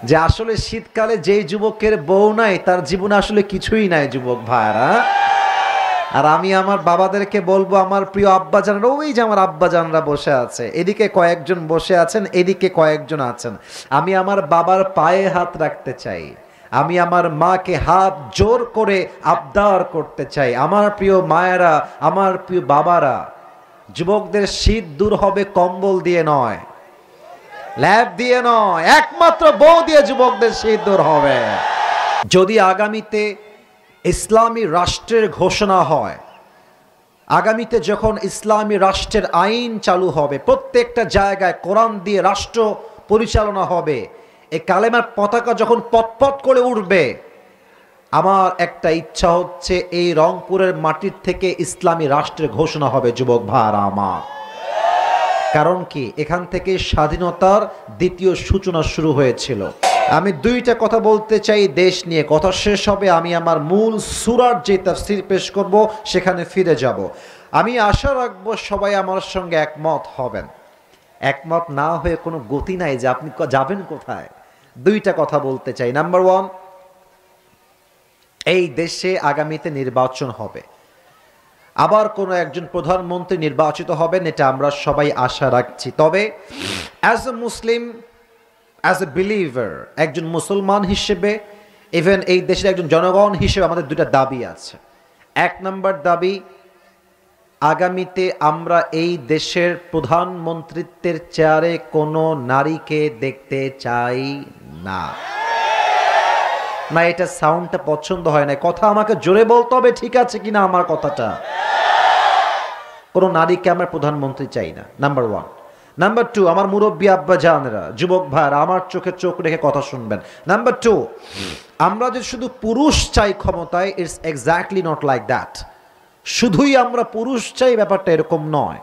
যে আসলে শীতকালে যেই যুবকের বউ নাই তার জীবনে আসলে কিছুই নাই যুবক ভাইরা। আর আমি আমার বাবাদেরকে বলবো, আমার প্রিয় আব্বাজানরা, ওই যে আমার আব্বাজানরা বসে আছে, এদিকে কয়েকজন বসে আছেন, এদিকে কয়েকজন আছেন, আমি আমার বাবার পায়ে হাত রাখতে চাই, আমি আমার মাকে হাত জোর করে আবদার করতে চাই। আমার প্রিয় মায়েরা, আমার প্রিয় বাবারা, যুবকদের শীত দূর হবে কম্বল দিয়ে নয়, ল্যাব দিয়ে নয়, একমাত্র বউ দিয়ে যুবকদের শীত দূর হবে। যদি আগামীতে ইসলামী রাষ্ট্রের ঘোষণা হয়, আগামীতে যখন ইসলামী রাষ্ট্রের আইন চালু হবে, প্রত্যেকটা জায়গায় কোরআন দিয়ে রাষ্ট্র পরিচালনা হবে, এই কালেমার পতাকা যখন পতপত করে উঠবে, আমার একটা ইচ্ছা হচ্ছে এই রংপুরের মাটির থেকে ইসলামী রাষ্ট্রের ঘোষণা হবে যুবক ভাইরা আমার। কারণ কি, এখান থেকে স্বাধীনতার দ্বিতীয় সূচনা শুরু হয়েছিল। আমি দুইটা কথা বলতে চাই দেশ নিয়ে, কথা শেষ হবে আমি আমার মূল সূরার যে তাফসীর পেশ করব সেখানে ফিরে যাব। আমি আশা রাখবো সবাই আমার সঙ্গে একমত হবেন। একমত না হয়ে কোনো গতি নাই যে আপনি যাবেন কোথায়। দুইটা কথা বলতে চাই। নাম্বার ওয়ান, এই দেশে আগামীতে নির্বাচন হবে, আবার কোনো একজন প্রধানমন্ত্রী নির্বাচিত হবেন, এটা আমরা সবাই আশা রাখছি। তবে as a Muslim, as a believer, একজন মুসলমান হিসেবে, ইভেন এই দেশের একজন জনগণ হিসেবে আমাদের দুটা দাবি আছে। এক নম্বর দাবি, আগামীতে আমরা এই দেশের প্রধানমন্ত্রিত্বের চেয়ারে কোনো নারীকে দেখতে চাই না। না, এটা সাউন্ডটা পছন্দ হয় না, কথা আমাকে জোরে বলতে হবে, ঠিক আছে কিনা আমার কথাটা? কোনো নারীকে আমরা প্রধানমন্ত্রী চাই না, নাম্বার ওয়ান। নাম্বার টু, আমার মুরব্বী আব্বা জানেরা, যুবক ভাইরা, আমার চোখে চোখ রেখে কথা শুনবেন। নাম্বার টু, আমরা যে শুধু পুরুষ চাই ক্ষমতায়, it's exactly not like that. শুধুই আমরা পুরুষ চাই, ব্যাপারটা এরকম নয়।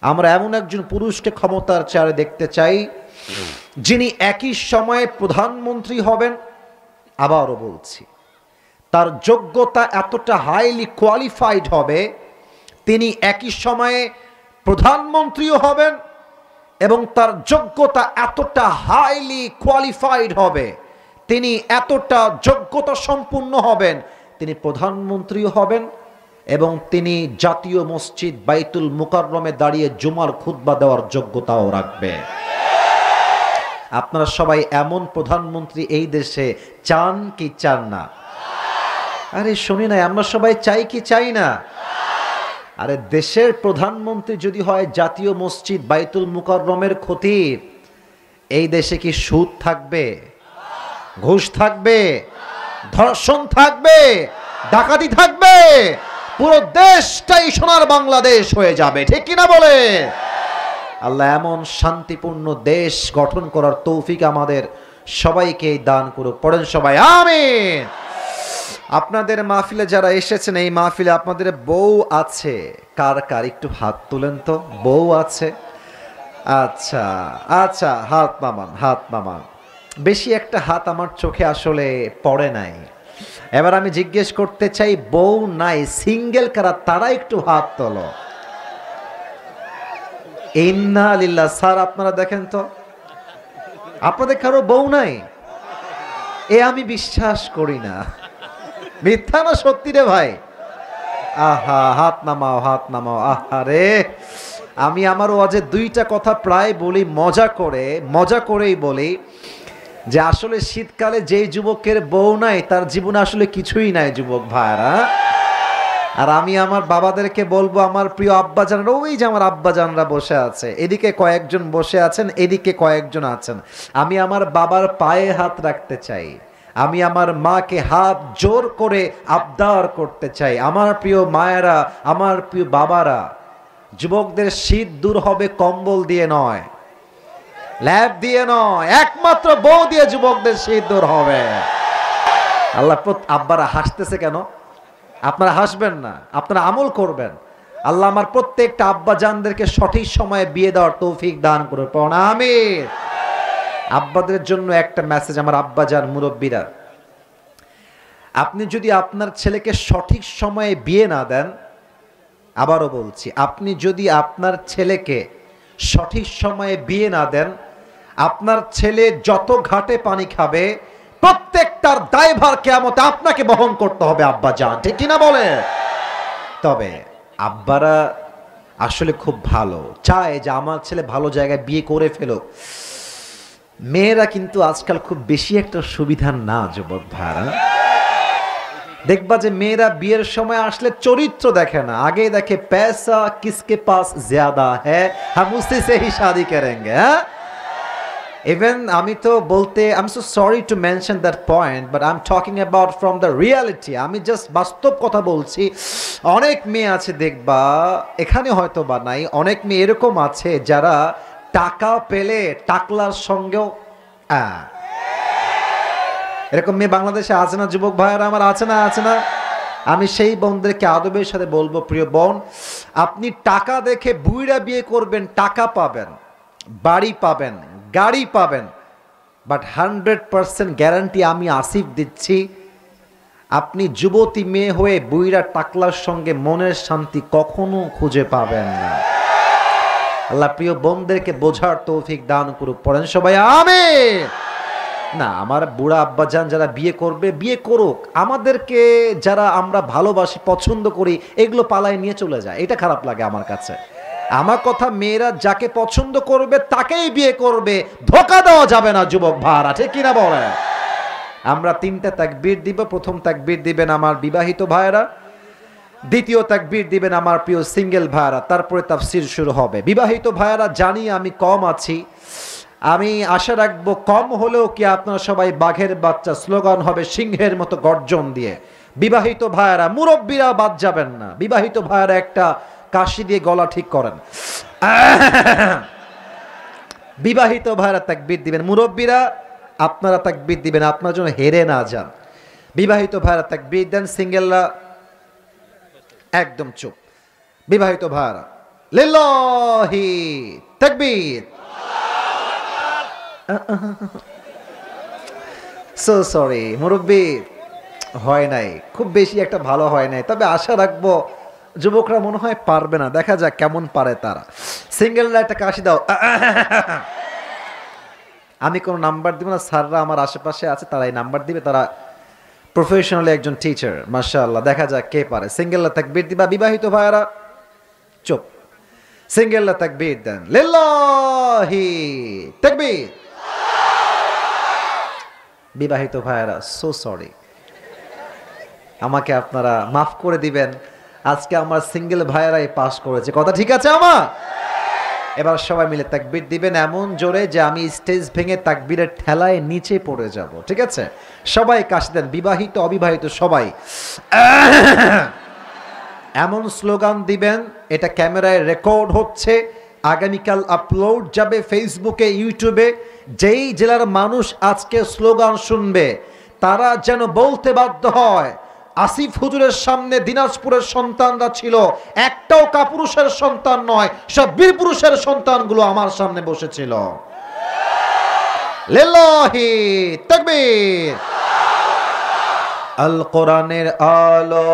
আমরা এমন একজন পুরুষকে ক্ষমতার চেয়ারে দেখতে চাই যিনি একই সময়ে প্রধানমন্ত্রী হবেন, আবারও বলছি, তার যোগ্যতা এতটা হাইলি কোয়ালিফাইড হবে, তিনি একই সময়ে প্রধানমন্ত্রীও হবেন এবং তার যোগ্যতা এতটা হাইলি কোয়ালিফাইড হবে, তিনি এতটা যোগ্যতা সম্পূর্ণ হবেন, তিনি প্রধানমন্ত্রীও হবেন এবং তিনি জাতীয় মসজিদ বাইতুল মুকাররমে দাঁড়িয়ে জুমার খুতবা দেওয়ার যোগ্যতাও রাখবে। আপনারা সবাই এমন প্রধানমন্ত্রী এই দেশে চান কি চান না? আরে শুনি না, আমরা সবাই চাই কি চাই না? আরে দেশের প্রধানমন্ত্রী যদি হয় জাতীয় মসজিদ বাইতুল মুকাররমের খতিব, এই দেশে কি সুদ থাকবে, ঘুষ থাকবে, ধর্ষণ থাকবে, ডাকাতি থাকবে? পুরো দেশটাই সোনার বাংলাদেশ হয়ে যাবে, ঠিক কিনা বলে? আল্লাহ এমন শান্তিপূর্ণ দেশ গঠন করার তৌফিক আমাদের সবাইকে দান করুক। পড়েন সবাই আমিন। আপনাদের মাহফিলে যারা এসেছেন, এই মাহফিলে আপনাদের বউ আছে কার কার? একটু হাত তুলেন তো। বউ আছে? আচ্ছা আচ্ছা, হাত নামান, হাত নামান। বেশি একটা হাত আমার চোখে আসলে পড়ে নাই। এবার আমি জিজ্ঞেস করতে চাই, বউ নাই সিঙ্গেল কারা, তারা একটু হাত তোলো। ইন্না লিল্লাহ। স্যার আপনারা দেখেন তো, আপনাদের কারো বউ নাই? এ আমি বিশ্বাস করি না। মিথ্যা না সত্যি রে ভাই? আহা, হাত নামাও, হাত নামাও। আহারে, আমি আমার ওয়াজে দুইটা কথা প্রায় বলি, মজা করেই বলি, যে আসলে শীতকালে যেই যুবকের বউ নাই তার জীবনে আসলে কিছুই নাই যুবক ভাইরা। আর আমি আমার বাবাদেরকে বলবো, আমার প্রিয় আব্বাজানরা, ওই যে আমার আব্বাজানরা বসে আছে, এদিকে কয়েকজন বসে আছেন, এদিকে কয়েকজন আছেন, আমি আমার বাবার পায়ে হাত রাখতে চাই, আমি আমার মাকে হাত জোর করে আবদার করতে চাই। আমার প্রিয় মায়েরা, আমার প্রিয় বাবারা, যুবকদের শীত দূর হবে কম্বল দিয়ে নয়, ল্যাব দিয়ে নয়, একমাত্র বউ দিয়ে যুবকদের শীত দূর হবে। আল্লাহ, আব্বারা হাসতেছে কেন? আপনারা হাসবেন না, আপনারা আমল করবেন। আল্লাহ আমার প্রত্যেকটা আব্বা জানদেরকে সঠিক সময়ে বিয়ে দেওয়ার তৌফিক দান করে। আমিন। আব্বাদের জন্য একটা মেসেজ, আমার আব্বা জান মুরব্বীরা, আপনি যদি আপনার ছেলেকে সঠিক সময়ে বিয়ে না দেন, আবারও বলছি, আপনি যদি আপনার ছেলেকে সঠিক সময়ে বিয়ে না দেন, আপনার ছেলে যত ঘাটে পানি খাবে প্রত্যেকটার দায়ভার কিয়ামতে আপনাকে বহন করতে হবে আব্বা জান, ঠিক কিনা বলে? তবে আব্বারা আসলে খুব ভালো, চায় যে আমার ছেলে ভালো জায়গায় বিয়ে করে ফেলো। মেয়েরা কিন্তু আজকাল খুব বেশি একটা সুবিধার না যুবক ভাইরা। দেখবা যে মেয়েরা বিয়ের সময় আসলে চরিত্র দেখে না, আগে দেখে पैसा किसके पास ज्यादा है हम उसी से ही शादी करेंगे। হ্যাঁ, ইভেন আমি তো বলতে I am so sorry to mention that point, but I am talking about from the reality. আমি জাস্ট বাস্তব কথা বলছি। অনেক মেয়ে আছে দেখবা, এখানে হয়তো বা নাই, অনেক মেয়ে এরকম আছে যারা টাকা পেলে টাকলার সঙ্গেও এরকম মেয়ে বাংলাদেশে আছে না যুবক ভাইয়েরা আমার? আছে না? আছে না? আমি সেই বোনদেরকে আদবের সাথে বলবো, প্রিয় বোন, আপনি টাকা দেখে বুইড়া বিয়ে করবেন, টাকা পাবেন, বাড়ি পাবেন, গাড়ি পাবেন, বাট 100% গ্যারান্টি আমি আসিফ দিচ্ছি, আপনি যুবতী মেয়ে হয়ে বুইড়া টাকলার সঙ্গে মনের শান্তি কখনো খুঁজে পাবেন না। আল্লাহ প্রিয় বোনদেরকে বোঝার তৌফিক দান করুক, পড়েন সবাই আমিন। না, আমার বুড়া আব্বাজান যারা বিয়ে করবে বিয়ে করুক, আমাদেরকে যারা আমরা ভালোবাসি পছন্দ করি এগুলো পালায় নিয়ে চলে যায়, এটা খারাপ লাগে আমার কাছে। আমার কথা, মেয়েরা যাকে পছন্দ করবে তাকেই বিয়ে করবে, ধোঁকা দেওয়া যাবে না যুবক ভাইরা, ঠিক কিনা বলেন? আমরা 3টা তাকবীর দিব। প্রথম তাকবীর দিবেন আমার বিবাহিত ভাইরা, দ্বিতীয় তাকবীর দিবেন আমার প্রিয় সিঙ্গেল ভাইরা, তারপরে তাফসীর শুরু হবে। বিবাহিত ভাইরা, জানি আমি কম আছি, আমি আশা রাখবো কম হলেও কি আপনারা সবাই বাঘের বাচ্চা, স্লোগান হবে সিংহের মতো গর্জন দিয়ে। বিবাহিত ভাইরা, মুরব্বীরা বাদ যাবেন না। বিবাহিত ভাইরা একটা কাশি দিয়ে গলা ঠিক করেন। বিবাহিত ভাইরা তাকবীর দিবেন, মুরব্বীরা আপনারা তাকবীর দিবেন, আপনার জন্য হেরে না যান। বিবাহিত ভাইরা তাকবীর দেন, সিঙ্গেলরা একদম চুপ। বিবাহিত ভাইরা লিল্লাহি তাকবীর। সো সরি মুরব্বী, হয় নাই, খুব বেশি একটা ভালো হয় নাই, তবে আশা রাখবো যুবকরা মনে হয় পারবে না, দেখা যাক কেমন পারে তারা। সিঙ্গেলরা একটা কাশি দাও। আমি কোনো নাম্বার দিব না, স্যাররা আমার আশেপাশে আছে, তারা এই নাম্বার দিবে, তারা প্রফেশনালি একজন টিচার, মাশাআল্লাহ, দেখা যাক কে পারে। সিঙ্গেলরা তাকবীর দিবা। বিবাহিত ভাইরা চুপ। সিঙ্গেলরা তাকবীর দেন, লিল্লাহি তাকবীর। বিবাহিত ভাইরা সো সরি, আমাকে আপনারা মাফ করে দিবেন, আজকে আমার সিঙ্গেল ভাইয়ারাই পাস করেছে, কথা ঠিক আছে আমার? এবার সবাই মিলে তাকবীর দিবেন এমন জোরে যে আমি স্টেজ ভেঙে তাকবীরের ঠেলায় নিচে পড়ে যাব, ঠিক আছে? সবাই কাশি দেন, বিবাহিত অবিবাহিত সবাই এমন স্লোগান দিবেন, এটা ক্যামেরায় রেকর্ড হচ্ছে, আগামীকাল আপলোড যাবে ফেসবুকে, ইউটিউবে। যেই জেলার মানুষ আজকে স্লোগান শুনবে তারা যেন বলতে বাধ্য হয়, আসিফ হুজুরের সামনে দিনাজপুরের সন্তানরা ছিল, একটাও কাপুরুষের সন্তান নয়, সব বীর পুরুষের সন্তানগুলো আমার সামনে বসেছিল। লিল্লাহি তাকবীর। আল কোরআনের আলো,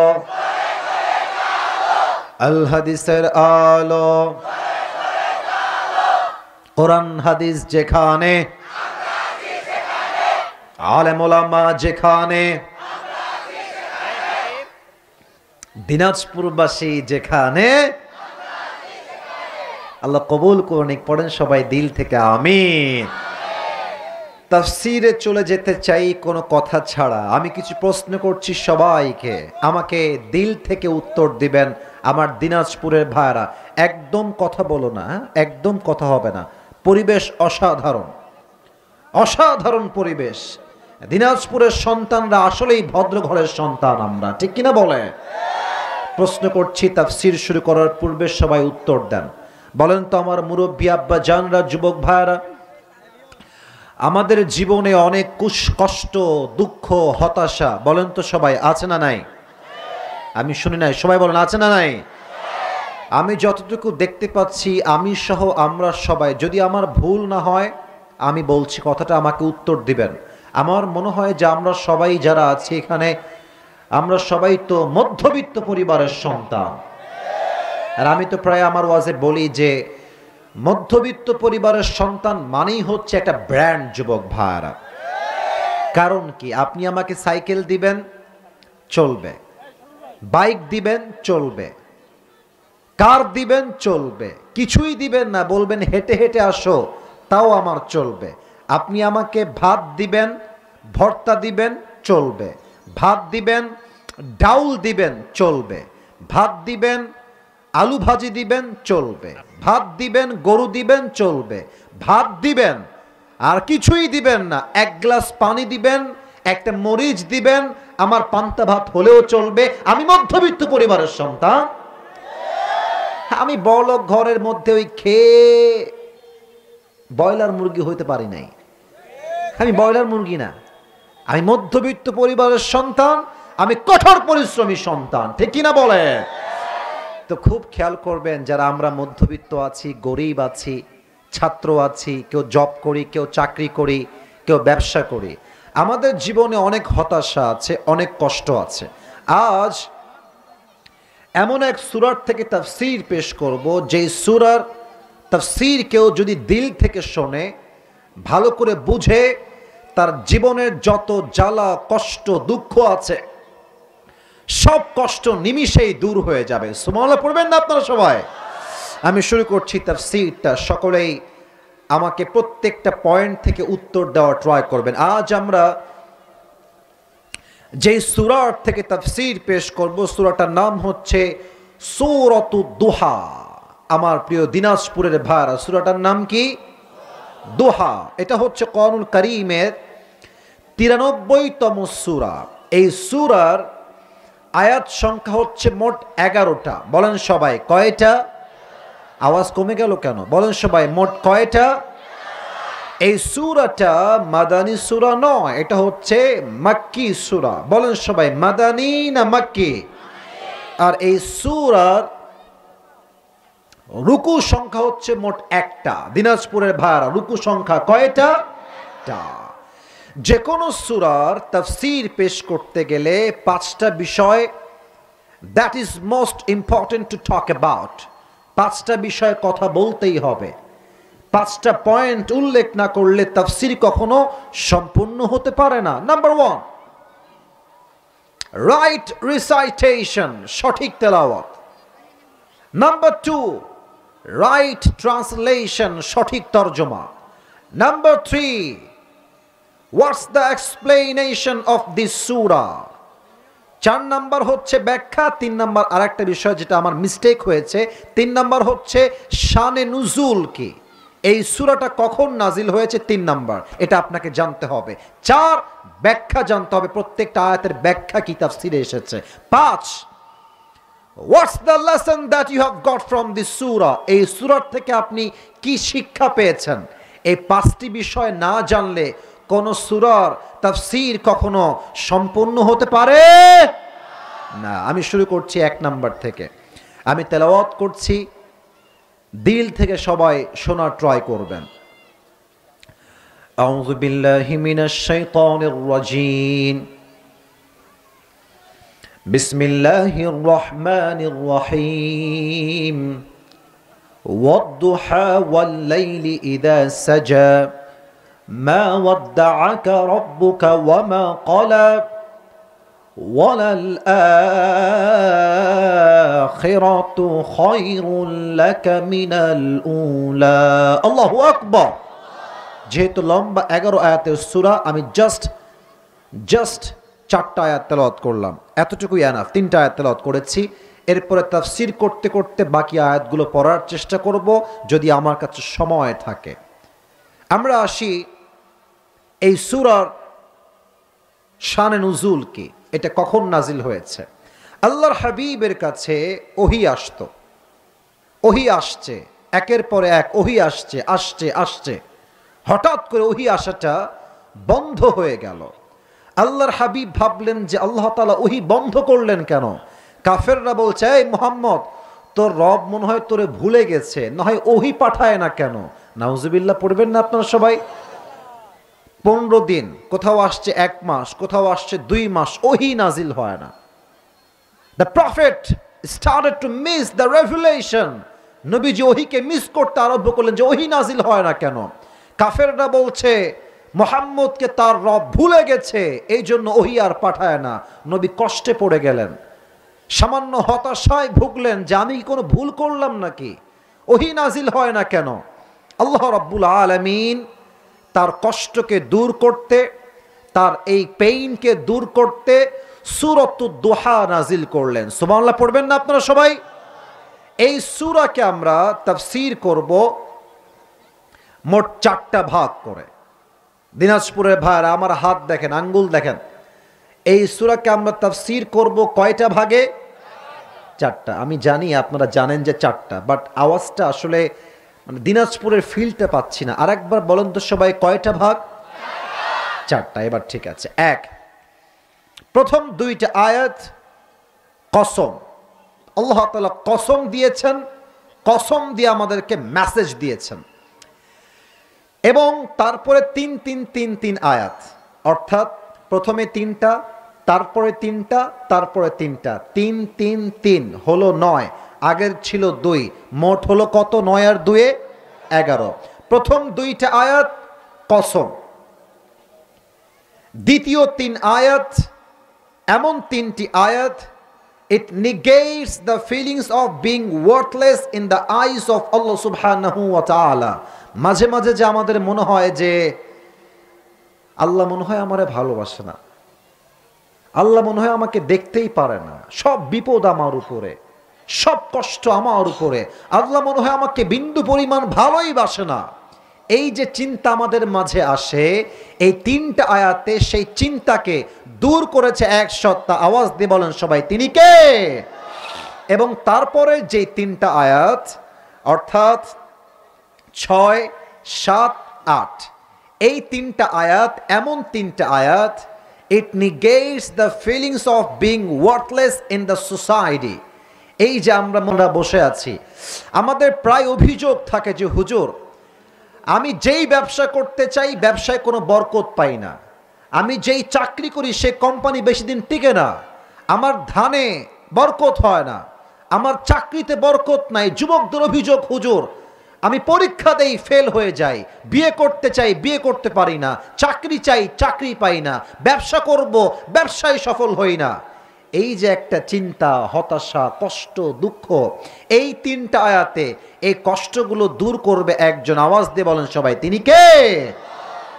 আল হাদিসের আলো, কোরআন হাদিস যেখানে, আলেম ওলামা যেখানে, দিনাজপুরবাসী যেখানে, আল্লাহ কবুল করুন। পড়েন সবাই দিল থেকে আমিন। তাফসীরে চলে যেতে চাই কোনো কথা ছাড়া। আমি কিছু প্রশ্ন করছি সবাইকে, আমাকে দিল থেকে উত্তর দিবেন আমার দিনাজপুরের ভাইরা। একদম কথা বলো না, একদম কথা হবে না। পরিবেশ অসাধারণ, অসাধারণ পরিবেশ। দিনাজপুরের সন্তানরা আসলেই ভদ্র ঘরের সন্তান আমরা, ঠিক কিনা বলে? প্রশ্ন করছি, তাফসীর শুরু করার পূর্বে সবাই উত্তর দেন। বলেন তো আমার মুরব্বী আব্বা জানরা, যুবক ভাইরা, আমাদের জীবনে অনেক কষ্ট, দুঃখ, হতাশা, বলেন তো সবাই আছে না নাই? আমি শুনি নাই, সবাই বলেন আছে না নাই? আমি যতটুকু দেখতে পাচ্ছি, আমি সহ আমরা সবাই, যদি আমার ভুল না হয় আমি বলছি কথাটা, আমাকে উত্তর দিবেন। আমার মনে হয় যে আমরা সবাই যারা আছি এখানে, আমরা সবাই তো মধ্যবিত্ত পরিবারের সন্তান। আর আমি তো প্রায় আমার ওয়াজে বলি যে মধ্যবিত্ত পরিবারের সন্তান মানেই হচ্ছে একটা ব্র্যান্ড, যুবক ভাইরা। কারণ কি, আপনি আমাকে সাইকেল দিবেন চলবে, বাইক দিবেন চলবে, কার দিবেন চলবে, কিছুই দিবেন না, বলবেন হেঁটে হেঁটে আসো, তাও আমার চলবে। আপনি আমাকে ভাত দিবেন, ভর্তা দিবেন চলবে, ভাত দিবেন ডাউল দিবেন চলবে, ভাত দিবেন আলু ভাজি দিবেন চলবে, ভাত দিবেন গরু দিবেন চলবে, ভাত দিবেন আর কিছুই দিবেন না, এক গ্লাস পানি দিবেন, একটা মরিচ দিবেন, আমার পান্তা ভাত হলেও চলবে। আমি মধ্যবিত্ত পরিবারের সন্তান, আমি বড়লোক ঘরের মধ্যে ওই খেয়ে ব্রয়লার মুরগি হইতে পারি নাই। আমি ব্রয়লার মুরগি না, আমি মধ্যবিত্ত পরিবারের সন্তান, আমি কঠোর পরিশ্রমী সন্তান, ঠিক কিনা বলে? তো খুব খেয়াল করবেন, যারা আমরা মধ্যবিত্ত আছি, গরিব আছি, ছাত্র আছি, কেউ জব করি, কেউ চাকরি করি, কেউ ব্যবসা করি, আমাদের জীবনে অনেক হতাশা আছে, অনেক কষ্ট আছে। আজ এমন এক সূরার থেকে তাফসীর পেশ করব, যেই সূরার তাফসীর কেউ যদি দিল থেকে শোনে, ভালো করে বুঝে, তার জীবনের যত জ্বালা কষ্ট দুঃখ আছে সব কষ্ট নিমিষেই দূর হয়ে যাবে। সুবহানাল্লাহ পড়বেন না আপনারা সবাই? আমি শুরু করছি তাফসীরটা। সকলেই আমাকে প্রত্যেকটা পয়েন্ট থেকে উত্তর দেওয়ার ট্রাই করবেন। আজ আমরা যে সূরার থেকে তাফসীর পেশ করব, সূরাটার নাম হচ্ছে সূরাতুদ দুহা। আমার প্রিয় দিনাজপুরের ভাইরা, সূরাটার নাম কি? দুহা। এটা হচ্ছে কোরআনুল কারীমের 93তম সূরা। এই সূরার আয়াত সংখ্যা হচ্ছে মোট 11টা। বলেন সবাই কয়টা? আওয়াজ কমে গেল কেন? বলেন সবাই মোট কয়টা? এই সূরাটা মাদানী সূরা নয়, এটা হচ্ছে মাক্কি সূরা। বলেন সবাই মাদানী না মাক্কি? আর এই সূরার রুকু সংখ্যা হচ্ছে মোট 1টা। দিনাজপুরের ভাইরা, রুকু সংখ্যা কয়টা? যে কোনো সূরার তাফসীর পেশ করতে গেলে 5টা বিষয়, that is most important to talk about. 5টা বিষয়ে কথা বলতেই হবে। 5টা পয়েন্ট উল্লেখ না করলে তাফসীর কখনো সম্পূর্ণ হতে পারে না। নাম্বার 1, রাইট রিসাইটেশন, সঠিক তেলাওয়াত। নাম্বার 2, রাইট ট্রান্সলেশন, সঠিক তর্জমা। Number 3, what's the explanation of this Surah. 4 number হচ্ছে ব্যাখ্যা। 3 নাম্বার আরেকটা বিষয় যেটা আমার মিস্টেক হয়েছে, 3 নাম্বার হচ্ছে শানে নুজুল কি, এই সূরাটা কখন নাজিল হয়েছে, 3 নাম্বার, এটা আপনাকে জানতে হবে। 4, ব্যাখ্যা জানতে হবে, প্রত্যেকটা আয়াতের ব্যাখ্যা কি তাফসীরে এসেছে। 5, what's the lesson that you have got from this সূরা, এই সূরার থেকে আপনি কি শিক্ষা পেয়েছেন। এই 5টি বিষয় না জানলে কোন সূরার তাফসীর কখনো সম্পূর্ণ হতে পারে না। আমি শুরু করছি 1 নাম্বার থেকে। আমি তেলাওয়াত করছি, দিল থেকে সবাই শোনার ট্রাই করবেন। আউযু বিল্লাহি মিনাশ শাইতানির রাজীম। বিসমিল্লাহির রহমানির রহিম। ওয়াদ-দুহা ওয়াল-লাইলি ইযা সাজা মা ওয়াদ্দা'আকা রাব্বুকা ওয়া মা ক্বালা ওয়ালাল-আখিরাতু খায়রুল লাকা মিনাল উলা। আল্লাহু আকবার। যেহেতু লম্বা 11 আয়াতের সূরা, আমি জাস্ট 4টা আয়াত তেলাওয়াত করলাম, এতটুকুই এনাফ। 3টা আয়াত তেলাওয়াত করেছি। এরপরে তাফসীর করতে করতে বাকি আয়াতগুলো পড়ার চেষ্টা করব যদি আমার কাছে সময় থাকে। আমরা আসি এই সূরার শানে নুজুল কি, এটা কখন নাজিল হয়েছে। আল্লাহর হাবিবের কাছে ওহী আসতো, ওহী আসছে, একের পর এক ওহী আসছে আসছে আসছে। হঠাৎ করে ওহী আসাটা বন্ধ হয়ে গেল। আল্লাহর হাবিব ভাবলেন যে আল্লাহ তাআলা ওহী বন্ধ করলেন কেন। কাফেররা বলছে, এই মুহাম্মদ, তোর রব মনে হয় তোরে ভুলে গেছে, না হয় ওহী পাঠায় না কেন। নাউজুবিল্লাহ পড়বেন না আপনারা সবাই? 15 দিন, কোথাও আসছে 1 মাস, কোথাও আসছে 2 মাস, ওহী নাজিল হয় না। The prophet started to miss the revelation নবীজি ওহিকে মিস করতে আরম্ভ করলেন যে ওহি নাজিল হয় না কেন। কাফেররা বলছে মুহাম্মদকে তার রব ভুলে গেছে, এই জন্য ওহি আর পাঠায় না। নবী কষ্টে পড়ে গেলেন, সামান্য হতাশায় ভুগলেন যে আমি কোনো ভুল করলাম নাকি, ওহি নাজিল হয় না কেন। আল্লাহ রাব্বুল আলামিন তার কষ্টকে দূর করতে, তার এই পেইনকে দূর করতে সূরাতুদ দুহা নাজিল করলেন। সুবহানাল্লাহ পড়বেন না আপনারা সবাই? এই সূরাকে আমরা তাফসীর করব মোট 4টা ভাগ করে। দিনাজপুরের ভাইরা আমার হাত দেখেন, আঙ্গুল দেখেন। এই সূরাকে আমরা তাফসীর করব কয়টা ভাগে? 4টা। আমি জানি আপনারা জানেন যে 4টা, বাট আওয়াজটা আসলে মানে দিনাজপুরের ফিলটা পাচ্ছি না। আরেকবার বলেন তো সবাই, কয়টা ভাগ? 4টা। এবার ঠিক আছে। প্রথম 2টা আয়াত কসম, আল্লাহ তাআলা কসম দিয়েছেন, কসম দিয়ে আমাদেরকে মেসেজ দিয়েছেন। এবং তারপরে 3 আয়াত, অর্থাৎ প্রথমে 3টা, তারপরে 3টা, তারপরে 3টা, 3 3 3 হলো 9, আগের ছিল 2, মোট হলো কত? 9 আর 2 11। প্রথম 2টা আয়াত কসম, দ্বিতীয় 3 আয়াত এমন 3টি আয়াত, it negates the feelings of being worthless in the eyes of Allah subhanahu wa ta'ala। মাঝে মাঝে যে আমাদের মনে হয় যে আল্লাহ মনে হয় আমারে ভালোবাসে না, আল্লাহ মনে হয় আমাকে দেখতেই পারে না, সব বিপদ আমার উপরে, সব কষ্ট আমার উপরে, আল্লাহ মনে হয় আমাকে বিন্দু পরিমাণ ভালোই বাসে না। এই যে চিন্তা আমাদের মাঝে আসে, এই 3টা আয়াতে সেই চিন্তাকে দূর করেছে এক সত্তা। আওয়াজ দিয়ে বলেন সবাই, তিনি কে? এবং তারপরে যে 3টা আয়াত, অর্থাৎ 6 7 8, এই 3টা আয়াত এমন 3টা আয়াত, it negates the feelings of being worthless in the society। এই যে আমরা বসে আছি, আমাদের প্রায় অভিযোগ থাকে যে হুজুর আমি যেই ব্যবসা করতে চাই ব্যবসায় কোনো বরকত পাই না, আমি যেই চাকরি করি সে কোম্পানি বেশি দিন টিকে না, আমার ধানে বরকত হয় না, আমার চাকরিতে বরকত নাই। যুবকদের অভিযোগ, হুজুর আমি পরীক্ষা দেই ফেল হয়ে যাই, বিয়ে করতে চাই বিয়ে করতে পারি না, চাকরি চাই চাকরি পাই না, ব্যবসা করব ব্যবসায় সফল হই না। এই যে একটা চিন্তা, হতাশা, কষ্ট, দুঃখ, এই 3টা আয়াতে এই কষ্টগুলো দূর করবে একজন। আওয়াজ দিয়ে বলেন সবাই, তিনি কে?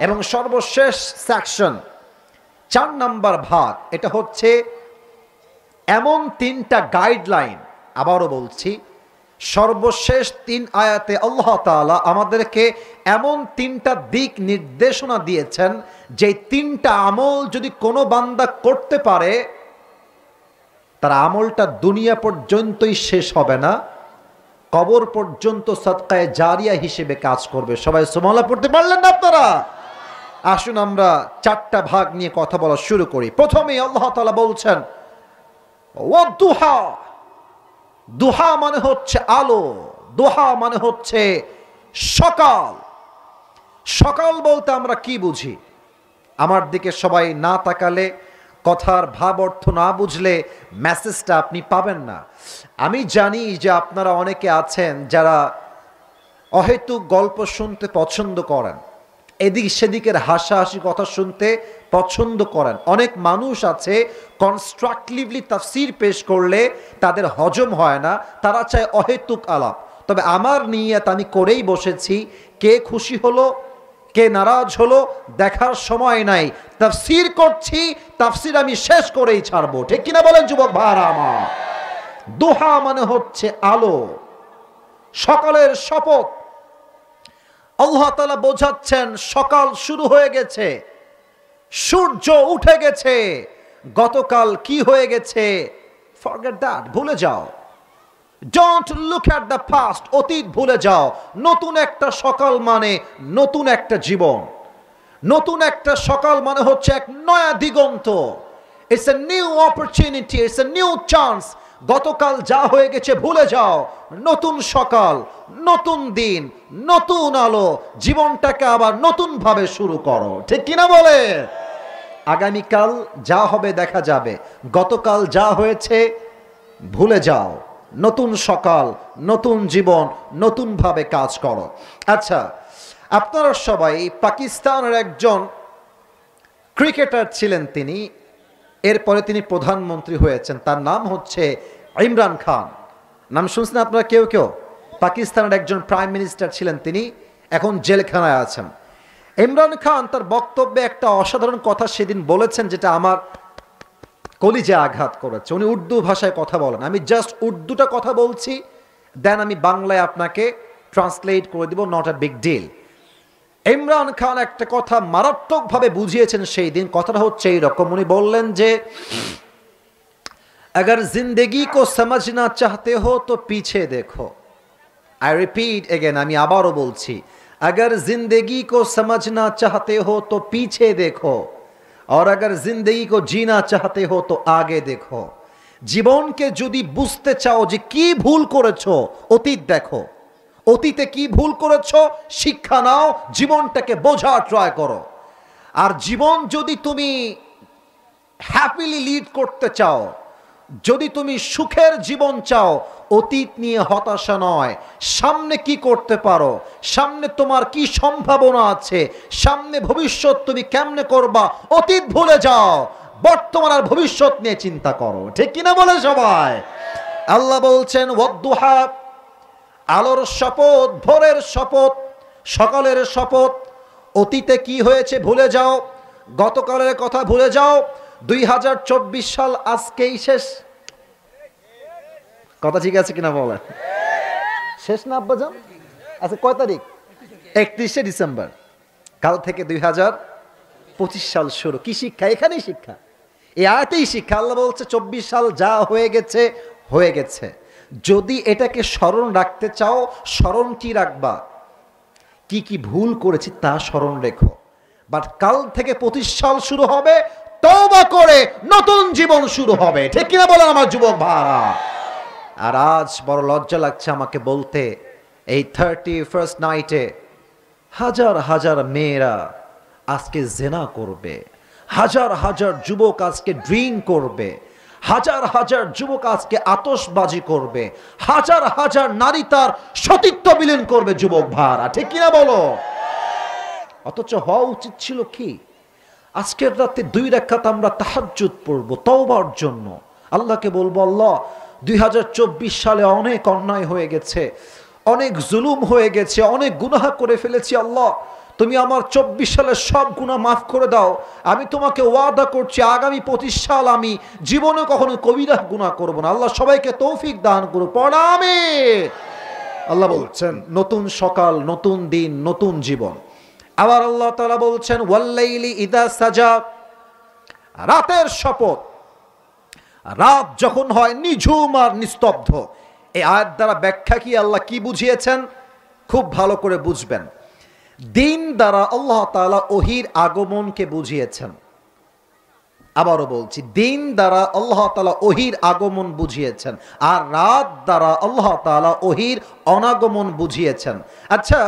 এবং সর্বশেষ সেকশন, 4 নম্বর ভাগ, এটা হচ্ছে এমন 3টা গাইডলাইন। আবারও বলছি, সর্বশেষ 3 আয়াতে আল্লাহ তাআলা আমাদেরকে এমন 3টা দিক নির্দেশনা দিয়েছেন যে 3টা আমল যদি কোনো বান্দা করতে পারে তার আমলটা দুনিয়া পর্যন্তই শেষ হবে না, কবর পর্যন্ত সাদকায়ে জারিয়া হিসেবে কাজ করবে। সবাই সুবহানাল্লাহ পড়তে পারলেন না আপনারা? আসুন আমরা 4টা ভাগ নিয়ে কথা বলা শুরু করি। প্রথমেই আল্লাহ তাআলা বলছেন ওয়াদুহা। দুহা মানে হচ্ছে আলো, দুহা মানে হচ্ছে সকাল। সকাল বলতে আমরা কি বুঝি? আমার দিকে সবাই না তাকালে, কথার ভাব অর্থ না বুঝলে মেসেজটা আপনি পাবেন না। আমি জানি যে আপনারা অনেকে আছেন যারা অহেতুক গল্প শুনতে পছন্দ করেন, এদিক সেদিকের হাসাহাসি কথা শুনতে পছন্দ করেন। অনেক মানুষ আছে কনস্ট্রাকটিভলি তাফসীর পেশ করলে তাদের হজম হয় না, তারা চায় অহেতুক আলাপ। তবে আমার নিয়ত আমি করেই বসেছি, কে খুশি হলো কে নারাজ হলো দেখার সময় নাই। তাফসীর করছি, তাফসীর আমি শেষ করেই ছাড়বো, ঠিক কিনা বলেন যুবক ভাইরা আমার? দুহা মানে হচ্ছে আলো, সকালের শপথ। আল্লাহ তাআলা বোঝাচ্ছেন সকাল শুরু হয়ে গেছে, সূর্য উঠে গেছে, গতকাল কি হয়ে গেছে ফরগেট দ্যাট, ভুলে যাও। Don't look at the past, অতীত ভুলে যাও। নতুন একটা সকাল মানে নতুন একটা জীবন, নতুন একটা সকাল মানে হচ্ছে এক নয়া দিগন্ত। It's a new opportunity, it's a new chance. গতকাল যা হয়ে গেছে ভুলে যাও, নতুন সকাল, নতুন দিন, নতুন আলো, জীবনটাকে আবার নতুন ভাবে শুরু করো, ঠিক কিনা বলে? আগামীকাল যা হবে দেখা যাবে, গতকাল যা হয়েছে ভুলে যাও। নতুন সকাল, নতুন জীবন, নতুনভাবে কাজ করো। আচ্ছা, আপনারা সবাই পাকিস্তানের একজন ক্রিকেটার ছিলেন তিনি, এরপরে তিনি প্রধানমন্ত্রী হয়েছেন, তার নাম হচ্ছে ইমরান খান। নাম শুনছেন আপনারা কেউ কেউ? পাকিস্তানের একজন প্রাইম মিনিস্টার ছিলেন তিনি, এখন জেলখানায় আছেন। ইমরান খান তার বক্তব্যে একটা অসাধারণ কথা সেদিন বলেছেন, যেটা আমার কলিজে আঘাত করেছে। উনি উর্দু ভাষায় কথা বলেন, আমি জাস্ট উর্দুটা কথা বলছি, দেন আমি বাংলায় আপনাকে ট্রান্সলেট করে দিব, not a big deal. Imran Khan একটা কথা মারাত্মকভাবে বুঝিয়েছেন সেই দিন। কথাটা হচ্ছে এইরকম, উনি বললেন যে अगर जिंदगी को समझना चाहते हो तो पीछे देखो। आई रिपीट अगेन, আমি আবারও বলছি, अगर जिंदगी को समझना चाहते हो तो पीछे देखो और अगर जिंदगी को जीना चाहते हो तो आगे देखो। জীবনকে যদি বুঝতে চাও যে কি ভুল করেছো, অতীত দেখো, অতীতে কি ভুল করেছো শিক্ষা নাও, জীবনটাকে বোঝার ট্রাই করো। আর জীবন যদি তুমি হ্যাপিলি লিড করতে চাও, যদি তুমি সুখের জীবন চাও, অতীত নিয়ে হতাশা নয়, সামনে কি করতে পারো, সামনে তোমার কি সম্ভাবনা আছে, সামনে ভবিষ্যৎ তুমি কেমনে করবা, অতীত ভুলে যাও, বর্তমান আর ভবিষ্যৎ নিয়ে চিন্তা করো। ঠিক কিনা বলে সবাই? আল্লাহ বলছেন ওয়াদ্দুহা, আলোর শপথ, ভোরের শপথ, সকালের শপথ। অতীতে কি হয়েছে ভুলে যাও, গতকালের কথা ভুলে যাও। 2024 সাল আজকেই শেষ। কথা ঠিক আছে কিনা বলেন? শেষ না আব্বাজান? আচ্ছা, কয় তারিখ? 31শে ডিসেম্বর। কাল থেকে 2025 সাল শুরু। কি শিক্ষা? এখানেই শিক্ষা, এই আয়াতেই শিক্ষা। আল্লাহ বলছে 24 সাল যা হয়ে গেছে হয়ে গেছে। যদি এটাকে স্মরণ রাখতে চাও, স্মরণ কি রাখবা? কি কি ভুল করেছি তা স্মরণ রেখো। বাট কাল থেকে 25 সাল শুরু হবে, তওবা করে নতুন জীবন শুরু হবে। ঠিক কিনা বলেন আমার যুবক ভাইরা? আর আজ বড় লজ্জা লাগছে আমাকে বলতে, এই 31st নাইটে হাজার হাজার মেয়েরা আজকে জেনা করবে, হাজার হাজার যুবক আজকে ড্রিঙ্ক করবে, হাজার হাজার যুবক আজকে আতশবাজি করবে, হাজার হাজার নারী তার সতীত্ব বিলীন করবে যুবক ভাইরা। ঠিক কিনা বলো? অথচ হওয়া উচিত ছিল কি, আজকের রাতে 2 রাকাত আমরা তাহাজ্জুদ পড়ব তওবার জন্য। আল্লাহকে বলবো, আল্লাহ 2024 সালে অনেক অন্যায় হয়ে গেছে, অনেক জুলুম হয়ে গেছে, অনেক গুনাহ করে ফেলেছি। আল্লাহ তুমি আমার 24 সালের সব গুনাহ মাফ করে দাও। আমি তোমাকে ওয়াদা করছি আগামী 25 সাল আমি জীবনে কখনো কবিরা গুনাহ করব না। আল্লাহ সবাইকে তৌফিক দান করুন, পড়া আমিন। আল্লাহ বলছেন নতুন সকাল, নতুন দিন, নতুন জীবন। আবার আল্লাহ তাআলা বলছেন ওয়াল্লাইলি ইদা সাজা, রাতের শপথ। রাত যখন হয় নিঝুম আর নিস্তব্ধ। এই আয়াত দ্বারা ব্যাখ্যা কি, আল্লাহ কি বুঝিয়েছেন খুব ভালো করে বুঝবেন। দিন দ্বারা আল্লাহ তাআলা ওহীর আগমনকে বুঝিয়েছেন। আবারও বলছি, দিন দ্বারা আল্লাহ তাআলা ওহীর আগমন বুঝিয়েছেন, আর রাত দ্বারা আল্লাহ তাআলা ওহীর অনাগমন বুঝিয়েছেন। আচ্ছা,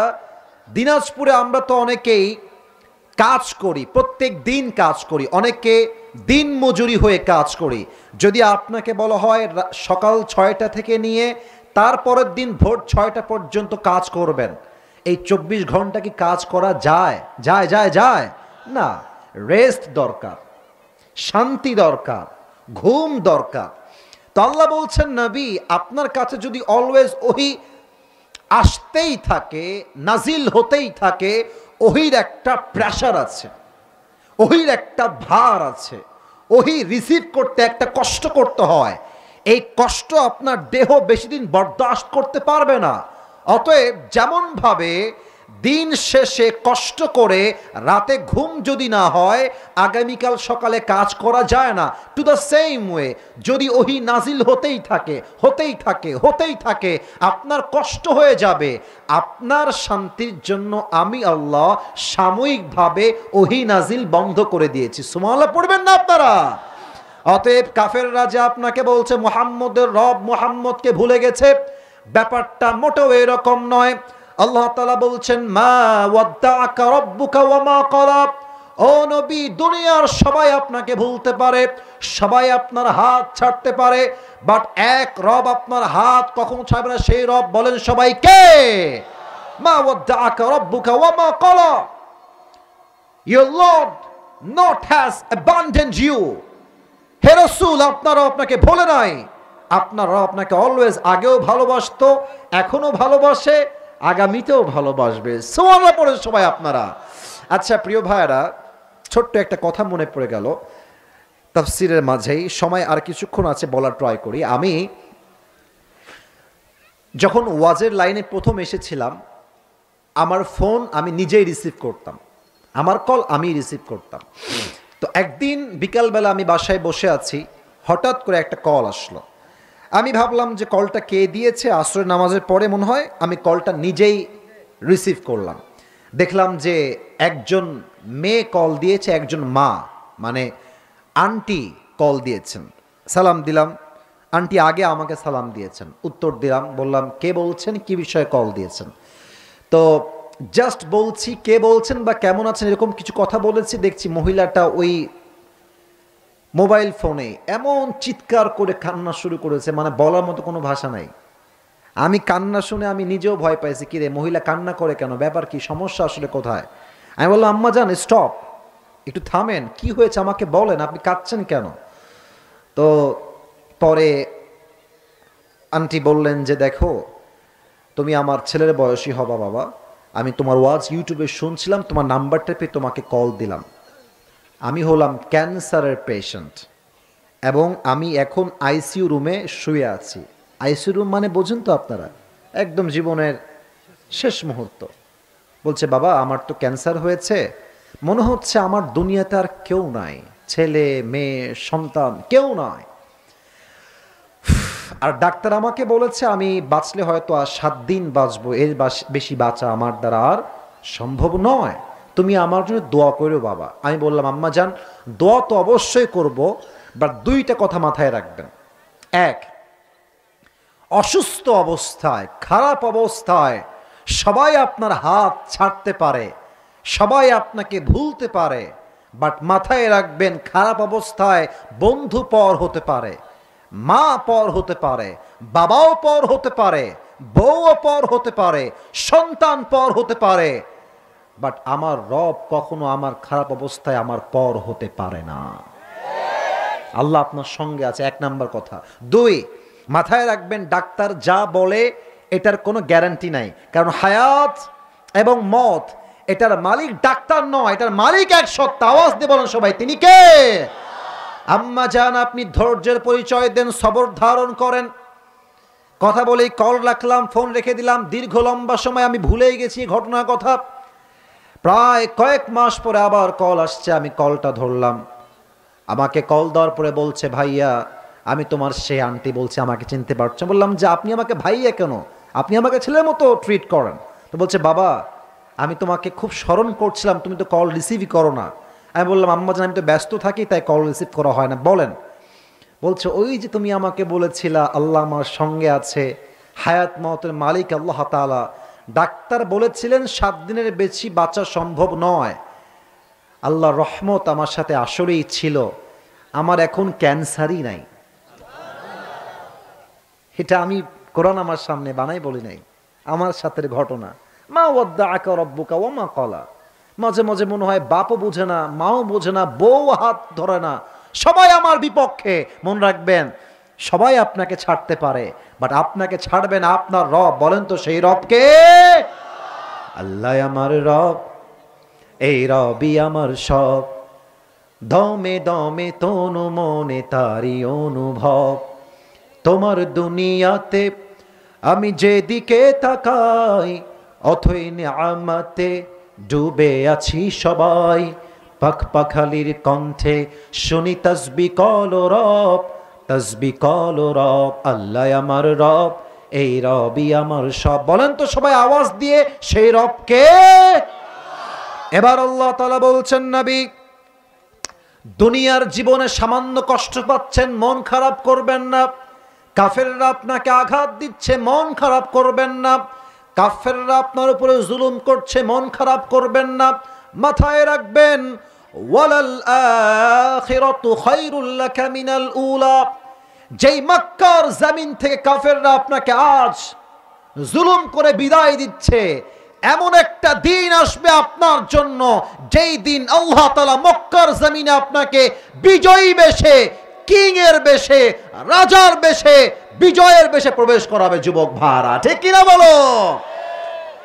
দিনাজপুরে আমরা তো অনেকেই কাজ করি, প্রত্যেক দিন কাজ করি, অনেকে দিন মজুরি হয়ে কাজ করি। যদি আপনাকে বলা হয় সকাল 6টা থেকে নিয়ে তারপরের দিন ভোর 6টা পর্যন্ত কাজ করবেন, এই 24 ঘন্টা কি কাজ করা যায়? যায় যায় যায় না। রেস্ট দরকার, শান্তি দরকার, ঘুম দরকার। তো আল্লাহ বলছেন নবী, আপনার কাছে যদি অলওয়েজ ওহী আসতেই থাকে, নাজিল হতেই থাকে, ওহীর একটা প্রেশার আছে, ওহীর একটা ভার আছে, ওহী রিসিভ করতে একটা কষ্ট করতে হয়। এই কষ্ট আপনার দেহ বেশি দিন বরদাস্ত করতে পারবে না। অতএব যেমন ভাবে দিন শেষে কষ্ট করে রাতে ঘুম যদি না হয় আগামীকাল সকালে কাজ করা যায় না, টু দ্য সেম ওয়ে যদি ওহী নাজিল হতেই থাকে হতেই থাকে হতেই থাকে, আপনার কষ্ট হয়ে যাবে। আপনার শান্তির জন্য আমি আল্লাহ সাময়িকভাবে ওহী নাজিল বন্ধ করে দিয়েছি। সুবহানাল্লাহ পড়বেন না আপনারা? অতএব কাফেররা যে আপনাকে বলছে মুহাম্মদের রব মুহাম্মদকে ভুলে গেছে, ব্যাপারটা মোটেও এরকম নয়। আল্লাহ তাআলা বলছেন মা ওয়াদ্দাআকা রাব্বুকা ওয়া মা ক্বালা, ও নবী, দুনিয়ার সবাই আপনাকে ভুলতে পারে, সবাই আপনার হাত ছাড়তে পারে, বাট এক রব আপনার হাত কখনো ছাড়বে না। সেই রব বলেন সবাই কে? মা ওয়াদ্দাআকা রাব্বুকা ওয়া মা ক্বালা। Your Lord not has abandoned you. হে রাসূল, আপনারা আপনাকে ভুলে নাই। আপনারা আপনাকে অলওয়েজ আগেও ভালোবাসতো, এখনো ভালোবাসে, আগামীতেও ভালোবাসবে। সুবহানাল্লাহ পড়েন সবাই আপনারা। আচ্ছা প্রিয় ভাইরা, ছোট্ট একটা কথা মনে পড়ে গেল তাফসিরের মাঝেই, সময় আর কিছুক্ষণ আছে, বলার ট্রাই করি। আমি যখন ওয়াজের লাইনে প্রথম এসেছিলাম, আমার ফোন আমি নিজেই রিসিভ করতাম, আমার কল আমি রিসিভ করতাম। তো একদিন বিকালবেলা আমি বাসায় বসে আছি, হঠাৎ করে একটা কল আসলো। আমি ভাবলাম যে কলটা কে দিয়েছে, আসরের নামাজের পরে মনে হয়, আমি কলটা নিজেই রিসিভ করলাম। দেখলাম যে একজন মেয়ে কল দিয়েছে, একজন মা মানে আন্টি কল দিয়েছেন। সালাম দিলাম, আন্টি আগে আমাকে সালাম দিয়েছেন, উত্তর দিলাম, বললাম কে বলছেন, কি বিষয়ে কল দিয়েছেন। তো জাস্ট বলছি কে বলছেন বা কেমন আছেন এরকম কিছু কথা বলেছি, দেখছি মহিলাটা ওই মোবাইল ফোনে এমন চিৎকার করে কান্না শুরু করেছে, মানে বলার মতো কোনো ভাষা নাই। আমি কান্না শুনে আমি নিজেও ভয় পাইছি, কিরে মহিলা কান্না করে কেন, ব্যাপার কি, সমস্যা আসলে কোথায়? আমি বললাম আম্মা জান স্টপ, একটু থামেন, কি হয়েছে আমাকে বলেন, আপনি কাঁদছেন কেন? তো পরে আন্টি বললেন যে দেখো, তুমি আমার ছেলের বয়সী হবা বাবা, আমি তোমার ওয়াজ ইউটিউবে শুনছিলাম, তোমার নাম্বারটা পেয়ে তোমাকে কল দিলাম। আমি হলাম ক্যান্সারের পেশেন্ট এবং আমি এখন আইসিইউ রুমে শুয়ে আছি। আইসিইউ রুম মানে বোঝেন তো আপনারা, একদম জীবনের শেষ মুহূর্ত। বলছে বাবা আমার তো ক্যান্সার হয়েছে, মনে হচ্ছে আমার দুনিয়াতে আর কেউ নাই, ছেলে মেয়ে সন্তান কেউ নাই। আর ডাক্তার আমাকে বলেছে আমি বাঁচলে হয়তো আর 7 দিন বাঁচবো, এর বেশি বাঁচা আমার দ্বারা আর সম্ভব নয়, তুমি আমার জন্য দোয়া করো বাবা। আমি বললাম আম্মা জান দোয়া তো অবশ্যই করব, বাট 2টা কথা মাথায় রাখবেন। এক, অসুস্থ অবস্থায়, খারাপ অবস্থায় সবাই আপনার হাত ছাড়তে পারে, সবাই আপনাকে ভুলতে পারে, বাট মাথায় রাখবেন খারাপ অবস্থায় বন্ধু পর হতে পারে, মা পর হতে পারে, বাবাও পর হতে পারে, বউও পর হতে পারে, সন্তান পর হতে পারে, বাট আমার রব কখনো আমার খারাপ অবস্থায় আমার পর হতে পারে না। আল্লাহ আপনার সঙ্গে আছে, 1 নাম্বার কথা। 2, মাথায় রাখবেন ডাক্তার যা বলে এটার কোনো গ্যারান্টি নাই, কারণ হায়াত এবং মত এটার মালিক ডাক্তার নয়, এটার মালিক এক সত্তা। আওয়াজ দিয়ে বলেন সবাই, তিনি কে? আম্মা জান আপনি ধৈর্যের পরিচয় দেন, সবর ধারণ করেন। কথা বলেই কল রাখলাম, ফোন রেখে দিলাম। দীর্ঘ লম্বা সময় আমি ভুলেই গেছি ঘটনার কথা। প্রায় কয়েক মাস পরে আবার কল আসছে, আমি কলটা ধরলাম। আমাকে কল দেওয়ার পরে বলছে ভাইয়া আমি তোমার সে আন্টি, বলছে আমাকে চিনতে পারছো? বললাম যে আপনি আমাকে ভাইয়া কেন, আপনি আমাকে ছেলের মতো ট্রিট করেন। তো বলছে বাবা আমি তোমাকে খুব স্মরণ করছিলাম, তুমি তো কল রিসিভই করো না। আমি বললাম আম্মা জান আমি তো ব্যস্ত থাকি তাই কল রিসিভ করা হয় না। বলেন। বলছে ওই যে তুমি আমাকে বলেছিলা আল্লাহ আমার সঙ্গে আছে, হায়াত মতের মালিক আল্লাহ তাআলা, ডাক্তার বলেছিলেন 7 দিনের বেশি বাঁচা সম্ভব নয়, আল্লাহর রহমত আমার সাথে আসলেই ছিল, আমার এখন ক্যান্সারই নাই। এটা আমি কোরআন আমার সামনে বানাই বলি নাই, আমার সাথে ঘটনা। মা ওয়াদ্দাআকা রাব্বুকা ওয়া মা ক্বালা। মাঝে মাঝে মনে হয় বাপও বোঝে না, মাও বোঝে না, বউ হাত ধরে না, সবাই আমার বিপক্ষে। মন রাখবেন সবাই আপনাকে ছাড়তে পারে, বাট আপনাকে ছাড়বেন আপনার রব। বলেন তো সেই রব কে? আল্লাহ আমার রব, এই রবই আমার সব, দমে দমে তনু মনে তারি অনুভব। তোমার দুনিয়াতে আমি যেদিকে তাকাই, অথই নিয়ামতে ডুবে আছি সবাই। পাখ পাখালির কণ্ঠে শুনি তাসবিহ কলো রব, তাসবিহ কলো রব। আল্লাহ আমার রব, এই রবই আমার সব। বলেন তো সবাই আওয়াজ দিয়ে সেই রবকে। এবার আল্লাহ তাআলা বলছেন নবী দুনিয়ার জীবনে সামান্য কষ্ট পাচ্ছেন, মন খারাপ করবেন না। কাফেররা আপনাকে আঘাত দিচ্ছে, মন খারাপ করবেন না। কাফেররা আপনার উপরে জুলুম করছে, মন খারাপ করবেন না। মাথায় রাখবেন ওয়ালাল আখিরাতু খায়রুল লাকা মিনাল উলা। যেই মক্কার জমিন থেকে কাফেররা আপনাকে আজ জুলুম করে বিদায় দিচ্ছে, এমন একটা দিন আসবে আপনার জন্য যেই দিন আল্লাহ তাআলা মক্কার জমিনে আপনাকে বিজয়ী বেশে, কিং এর বেশে, রাজার বেশে, বিজয়ের বেশে প্রবেশ করাবে। যুবক ভাইরা, ঠিক কিনা বলো?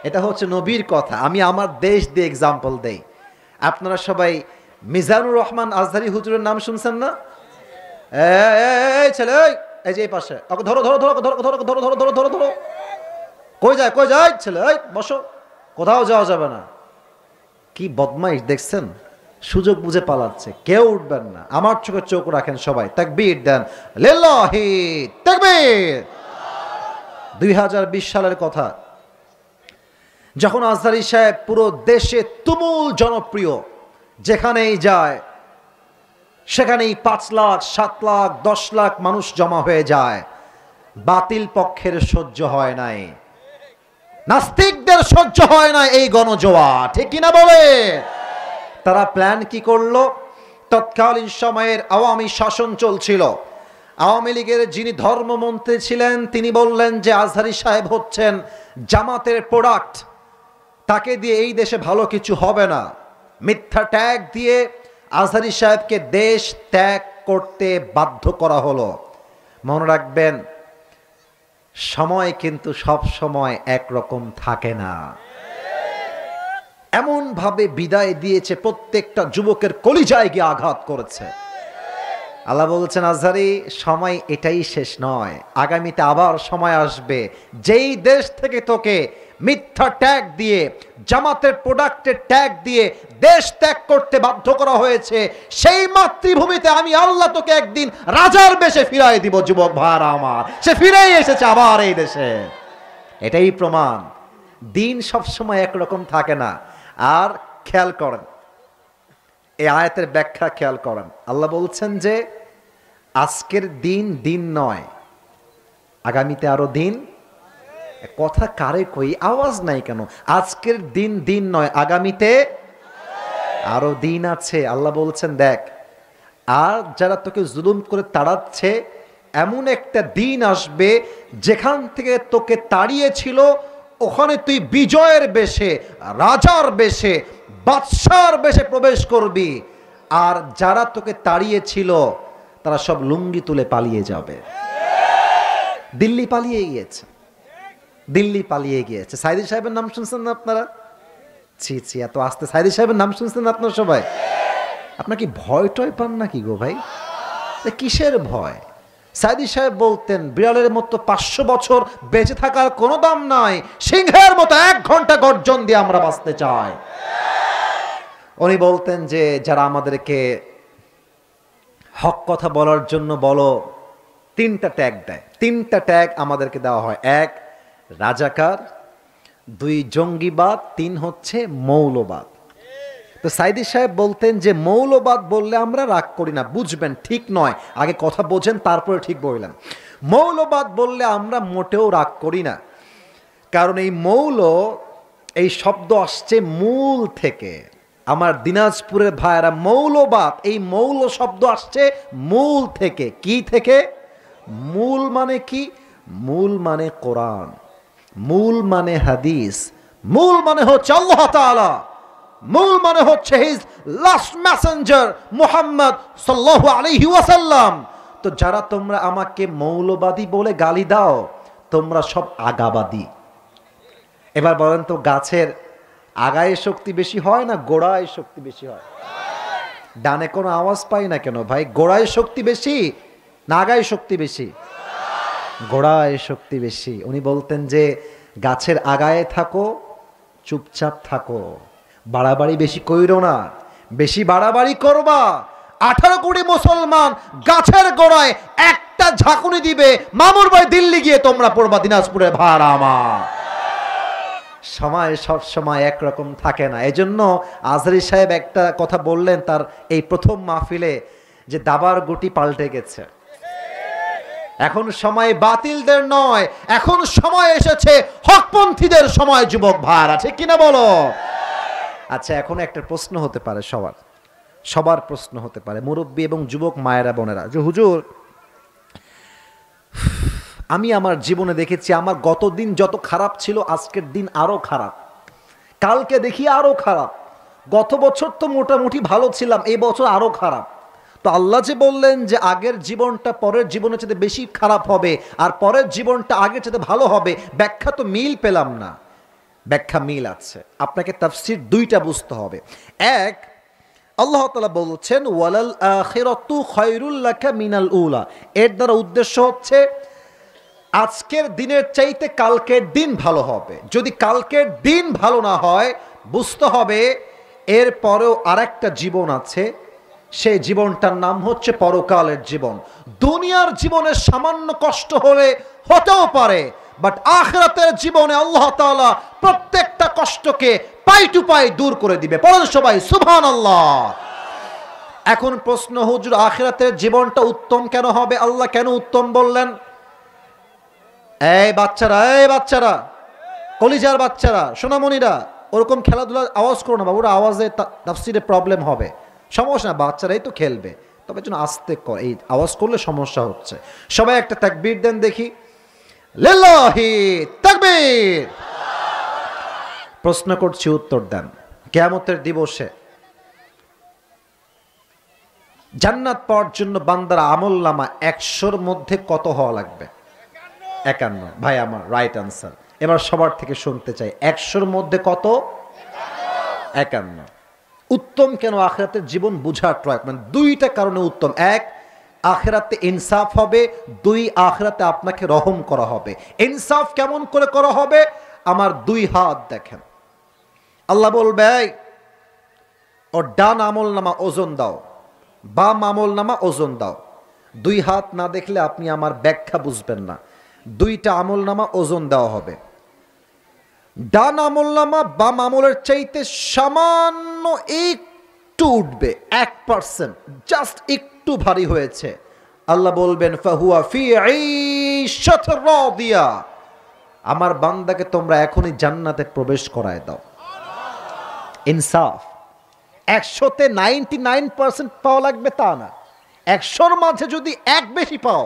এটা হচ্ছে নবীর কথা। আমি আমার দেশ দিয়ে এক্সাম্পল দেই। আপনারা সবাই মিজানুর রহমান আজহারি হুজুরের নাম শুনছেন না? এই ছেলে, এই যে এই পাশে, ওকে ধরো ধরো ধরো ধরো ধরো ধরো ধরো ধরো ধরো ধরো। কই যায় কই যায় ছেলে? এই বসো, কোথাও যাওয়া যাবে না। কি বদমাইশ দেখছেন, সুযোগ বুঝে পালাচ্ছে। কেউ উঠবেন না, আমার চোখে চোখ রাখেন সবাই। তাকবীর দেন, লিল্লাহি তাকবীর। 2020 সালের কথা, যখন আজহারী সাহেব পুরো দেশে তুমুল জনপ্রিয়, যেখানেই যায় সেখানেই 5 লাখ 7 লাখ 10 লাখ মানুষ জমা হয়ে যায়। বাতিল পক্ষের সহ্য হয় নাই, নাস্তিকদের সহ্য হয় না এই গণজোয়া, ঠিক কিনা বলে? তারা প্ল্যান কি করলো? তৎকালীন সময়ের আওয়ামী শাসন চলছিল। আওয়ামী লীগের যিনি ধর্মমন্ত্রী ছিলেন তিনি বললেন যে আজহারী সাহেব হচ্ছেন জামাতের প্রোডাক্ট, তাকে দিয়ে এই দেশে ভালো কিছু হবে না। মিথ্যা ট্যাগ দিয়ে আজহারী সাহেবকে দেশ ত্যাগ করতে বাধ্য করা হলো। মনে রাখবেন, সময় কিন্তু সব সময় একরকম থাকে না। এমন ভাবে বিদায় দিয়েছে, প্রত্যেকটা যুবকের কলিজায় গিয়ে আঘাত করেছে। আল্লাহ বলছেন, আজহারী সময় এটাই শেষ নয়, আগামীতে আবার সময় আসবে যেই দেশ থেকে তোকে মিথ্যা ট্যাগ দিয়ে, জামাতের প্রোডাক্টের ট্যাগ দিয়ে দেশ ত্যাগ করতে বাধ্য করা হয়েছে, সেই মাতৃভূমিতে আমি আল্লাহ তোকে একদিন রাজার বেশে ফিরাই দিব। যুবক ভাইরা আমার, সে ফিরেই এসেছে আবার এই দেশে। এটাই প্রমাণ, দিন সবসময় একরকম থাকে না। আর খেয়াল করেন, এই আয়াতের ব্যাখ্যা খেয়াল করেন। আল্লাহ বলছেন যে আজকের দিন দিন নয়, আগামীতে আরো দিন। কথা কারে কই, আওয়াজ নাই কেন? আজকের দিন দিন নয়, আগামীতে আরো দিন আছে। আল্লাহ বলছেন দেখ, আর যারা তোকে জুলুম করে তাড়াচ্ছে, এমন একটা দিন আসবে যেখান থেকে তোকে তাড়িয়েছিল ওখানে তুই বিজয়ের বেশে, রাজার বেশে, বাদশার বেশে প্রবেশ করবি। আর যারা তোকে তাড়িয়েছিল তারা সব লুঙ্গি তুলে পালিয়ে যাবে। দিল্লি পালিয়ে গিয়েছে, দিল্লি পালিয়ে গিয়েছে। সাইদি সাহেবের নাম শুনছেন না আপনারা? ছি ছি, এত আস্তে। সাইদি সাহেবের নাম শুনছেন না আপনারা সবাই? আপনার কি ভয় টয় পান নাকি গো ভাই? কিসের ভয়? সাইদি সাহেব বলতেন, বিড়ালের মতো 500 বছর বেঁচে থাকার কোনো দাম নাই, সিংহের মতো 1 ঘন্টা গর্জন দিয়ে আমরা বাঁচতে চাই। উনি বলতেন যে যারা আমাদেরকে হক কথা বলার জন্য বলো, 3টা ট্যাগ দেয়। 3টা ট্যাগ আমাদেরকে দেওয়া হয়। 1 রাজাকার, 2 জঙ্গিবাদ, 3 হচ্ছে মৌলবাদ। তো সাইদি সাহেব বলতেন যে মৌলবাদ বললে আমরা রাগ করি না, বুঝবেন ঠিক নয়, আগে কথা বোঝেন তারপরে ঠিক বললেন। মৌলবাদ বললে আমরা মোটেও রাগ করি না, কারণ এই মৌল, এই শব্দ আসছে মূল থেকে। আমার দিনাজপুরের ভাইয়েরা, মৌলবাদ, এই মৌল শব্দ আসছে মূল থেকে। কি থেকে? মূল মানে কি? মূল মানে কোরআন, মূল মানে হাদিস, মূল মানে হচ্ছে আল্লাহ তাআলা, মূল মানে হচ্ছে হিজ লাস্ট মেসেঞ্জার মুহাম্মদ সাল্লাল্লাহু আলাইহি ওয়াসাল্লাম। তো যারা তোমরা আমাকে মৌলবাদী বলে গালি দাও, তোমরা সব আগাবাদী। এবার বলেন তো, গাছের আগায় শক্তি বেশি হয় না গোড়ায় শক্তি বেশি হয়? ডানে কোনো আওয়াজ পাই না কেন ভাই? গোড়ায় শক্তি বেশি না আগায় শক্তি বেশি? গোড়ায় শক্তি বেশি। উনি বলতেন যে গাছের আগায় থাকো, চুপচাপ থাকো, বাড়াবাড়ি বেশি কইরো না, বেশি বাড়াবাড়ি করবা 18 কোটি মুসলমান গাছের গোড়ায় একটা ঝাঁকুনি দিবে, মামুর ভাই দিল্লি গিয়ে তোমরা পড়বা। দিনাজপুরের ভাড়া আমার সময় সব সময় একরকম থাকে না। এজন্য আজহারী সাহেব একটা কথা বললেন তার এই প্রথম মাহফিলে, যে দাবার গুটি পাল্টে গেছে। এখন সময় বাতিলদের নয়, এখন সময় এসেছে হকপন্থীদের সময়। যুবক ভাইরা, ঠিক কিনা বলো? আচ্ছা, এখন একটা প্রশ্ন হতে পারে সবার, সবার প্রশ্ন হতে পারে, মুরব্বী এবং যুবক মায়েরা বোনেরা, যে হুজুর আমি আমার জীবনে দেখেছি আমার গত দিন যত খারাপ ছিল আজকের দিন আরো খারাপ, কালকে দেখি আরো খারাপ, গত বছর তো মোটামুটি ভালো ছিলাম, এই বছর আরো খারাপ। তো আল্লাহ যে বললেন যে আগের জীবনটা পরের জীবনের চেয়ে বেশি খারাপ হবে আর পরের জীবনটা আগের চেয়ে ভালো হবে, ব্যাখ্যা তো মিল পেলাম না। ব্যাখ্যা মিল আছে, আপনাকে তাফসীর দুইটা বুঝতে হবে। এক, আল্লাহ তাআলা বলছেন ওয়ালাল আখিরাতু খায়রুল লাকা মিনাল উলা, এর দ্বারা উদ্দেশ্য হচ্ছে আজকের দিনের চাইতে কালকের দিন ভালো হবে। যদি কালকের দিন ভালো না হয় বুঝতে হবে এর পরেও আরেকটা জীবন আছে, সেই জীবনটার নাম হচ্ছে পরকালের জীবন। দুনিয়ার জীবনে সামান্য কষ্ট হলে হতেও পারে, বাট আখিরাতের জীবনে আল্লাহ তাআলা প্রত্যেকটা কষ্টকে পাই টু পাই দূর করে দিবে। পড়েন সবাই সুবহানাল্লাহ। এখন প্রশ্ন, হুজুর আখিরাতের জীবনটা উত্তম কেন হবে? আল্লাহ কেন উত্তম বললেন? এই বাচ্চারা, কলিজার বাচ্চারা, সোনামণিরা, ওরকম খেলাধুলার আওয়াজ করো না বাবুরা, আওয়াজে তাফসীরে প্রবলেম হবে। সমস্যা না, বাচ্চারাই তো খেলবে, তবে যেন আস্তে কর, এই আওয়াজ করলে সমস্যা হচ্ছে। সবাই একটা তাকবীর দেন দেখি, লিল্লাহি তাকবীর। প্রশ্ন করছি, উত্তর দেন। কিয়ামতের দিবসে জান্নাত পাওয়ার জন্য বান্দার আমলনামা 100-র মধ্যে কত হওয়া লাগবে? 51। ভাই আমার রাইট আনসার। এবার সবার থেকে শুনতে চাই, 100-র মধ্যে কত? 51। উত্তম কেন আখিরাতের জীবন বুঝার ট্রাই, মানে দুইটা কারণে উত্তম। এক, আখিরাতে ইনসাফ হবে। দুই, আখিরাতে আপনাকে রহম করা হবে। ইনসাফ কেমন করে করা হবে? আমার দুই হাত দেখেন, আল্লাহ বলবে ওর ডান আমলনামা ওজন দাও, বাম আমলনামা ওজন দাও। দুই হাত না দেখলে আপনি আমার ব্যাখ্যা বুঝবেন না। দুইটা আমলনামা ওজন দেওয়া হবে। ডান আমলনামা বাম আমলের চাইতে সামান্য একটু উঠবে, 1%, জাস্ট একটু ভারী হয়েছে। আল্লাহ বলবেন ফাহুয়া ফি ঈশাতির রাদিয়া, আমার বান্দাকে তোমরা এখনই জান্নাতে প্রবেশ করায় দাও। ইনসাফ। 100-তে 99% পাওয়া লাগবে তা না, 100-র মাঝে যদি এক বেশি পাও,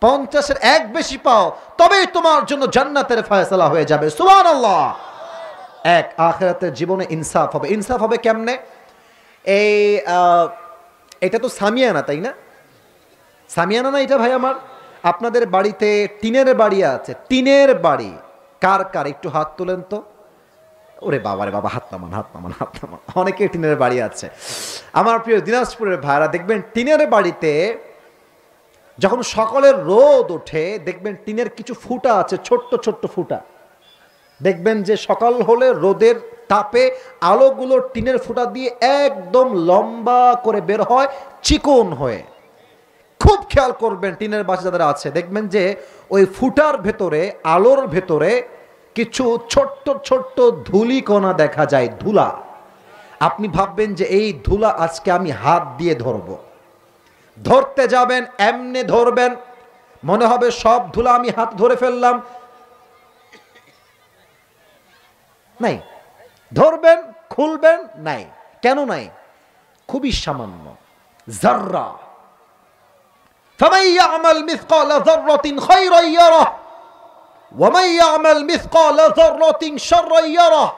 50-এর এক বেশি পাও, তবেই তোমার জন্য জান্নাতের ফয়সালা হয়ে যাবে। সুবহানাল্লাহ। এক, আখিরাতের জীবনে ইনসাফ হবে। ইনসাফ হবে কেমনে? এটা তো সামিয়ানা, তাই না? সামিয়ানা না এটা ভাই আমার? আপনাদের বাড়িতে টিনের বাড়ি আছে, টিনের বাড়ি কার কার একটু হাত তোলেন তো। ওরে বাবা রে বাবা, হাত নামান। অনেকে টিনের বাড়ি আছে। আমার প্রিয় দিনাজপুরের ভাইরা, দেখবেন টিনের বাড়িতে যখন সকালের রোদ ওঠে দেখবেন টিনের কিছু ফুটা আছে, ছোট্ট ছোট্ট ফুটা। দেখবেন যে সকাল হলে রোদের তাপে আলোগুলো টিনের ফুটা দিয়ে একদম লম্বা করে বের হয়, চিকন হয়ে। খুব খেয়াল করবেন টিনের বাসা যারা আছে, দেখবেন যে ওই ফুটার ভেতরে, আলোর ভেতরে কিছু ছোট্ট ছোট্ট ধূলিকণা দেখা যায়, ধুলা। আপনি ভাববেন যে এই ধুলা আজকে আমি হাত দিয়ে ধরবো। ধরতে যাবেন, এমনে ধরবেন, মনে হবে সব ধুলা আমি হাত ধরে ফেললাম। নাই। ধরবেন, খুলবেন, নাই। কেন নাই? খুবই সামান্য, যাররা। ফামান ইয়ামাল মিসকালা যাররাতিন খায়রান ইয়ারাহ ওয়া মান Yamal মিসকালা যাররাতিন শাররান ইয়ারাহ।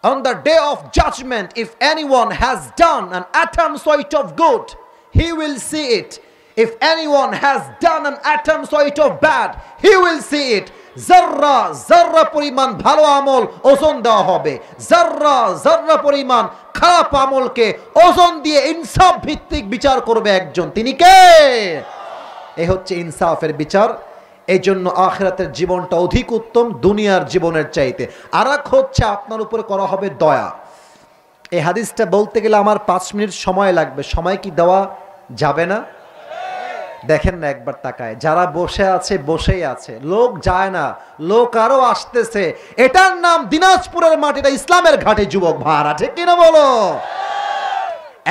On the day of judgment, if anyone has done an atom's weight of good, he will see it. If anyone has done an atom's weight of bad, he will see it. জাররা জাররা পরিমাণ ভালো আমল ওজন দেওয়া হবে, জাররা জাররা পরিমাণ খারাপ আমলকে ওজন দিয়ে ইনসাফ ভিত্তিক বিচার করবে একজন। তিনি কে? এই হচ্ছে ইনসাফের বিচার। এই জন্য আখিরাতের জীবনটা অধিক উত্তম দুনিয়ার জীবনের চাইতে। আর এক হচ্ছে আপনার উপরে করা হবে দয়া। এই হাদিসটা বলতে গেলে আমার 5 মিনিট সময় লাগবে। সময় কি দেওয়া যাবে না? দেখেন না একবার তাকায়, যারা বসে আছে বসেই আছে, লোক যায় না, লোক আরো আসতেছে। এটার নাম দিনাজপুরের মাটি, এটা ইসলামের ঘাটে যুবক ভাড়া, ঠিক কিনা বলো?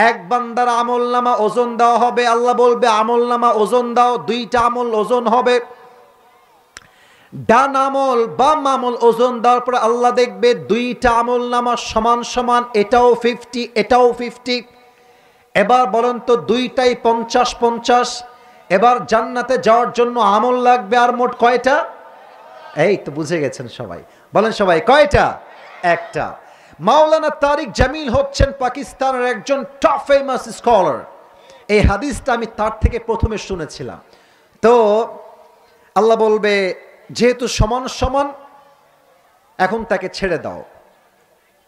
এক বান্দার আমলনামা ওজন দেওয়া হবে। আল্লাহ বলবে আমলনামা ওজন দাও, দুইটা আমল ওজন হবে। ডান আমল বাম আমল ওজন দেওয়ার পরে আল্লাহ দেখবে দুইটা আমলনামা সমান সমান, এটাও 50 এটাও 50। এবার বলেন তো দুইটাই 50-50, এবার জান্নাতে যাওয়ার জন্য আমল লাগবে আর মোট কয়টা? এই তো বুঝে গেছেন সবাই, বলেন সবাই কয়টা? একটা। মাওলানা তারিক জামিল হচ্ছেন পাকিস্তানের একজন টপ ফেমাস স্কলার। এই হাদিসটা আমি তার থেকে প্রথমে শুনেছিলাম। তো আল্লাহ বলবে যেহেতু সমান সমান, এখন তাকে ছেড়ে দাও,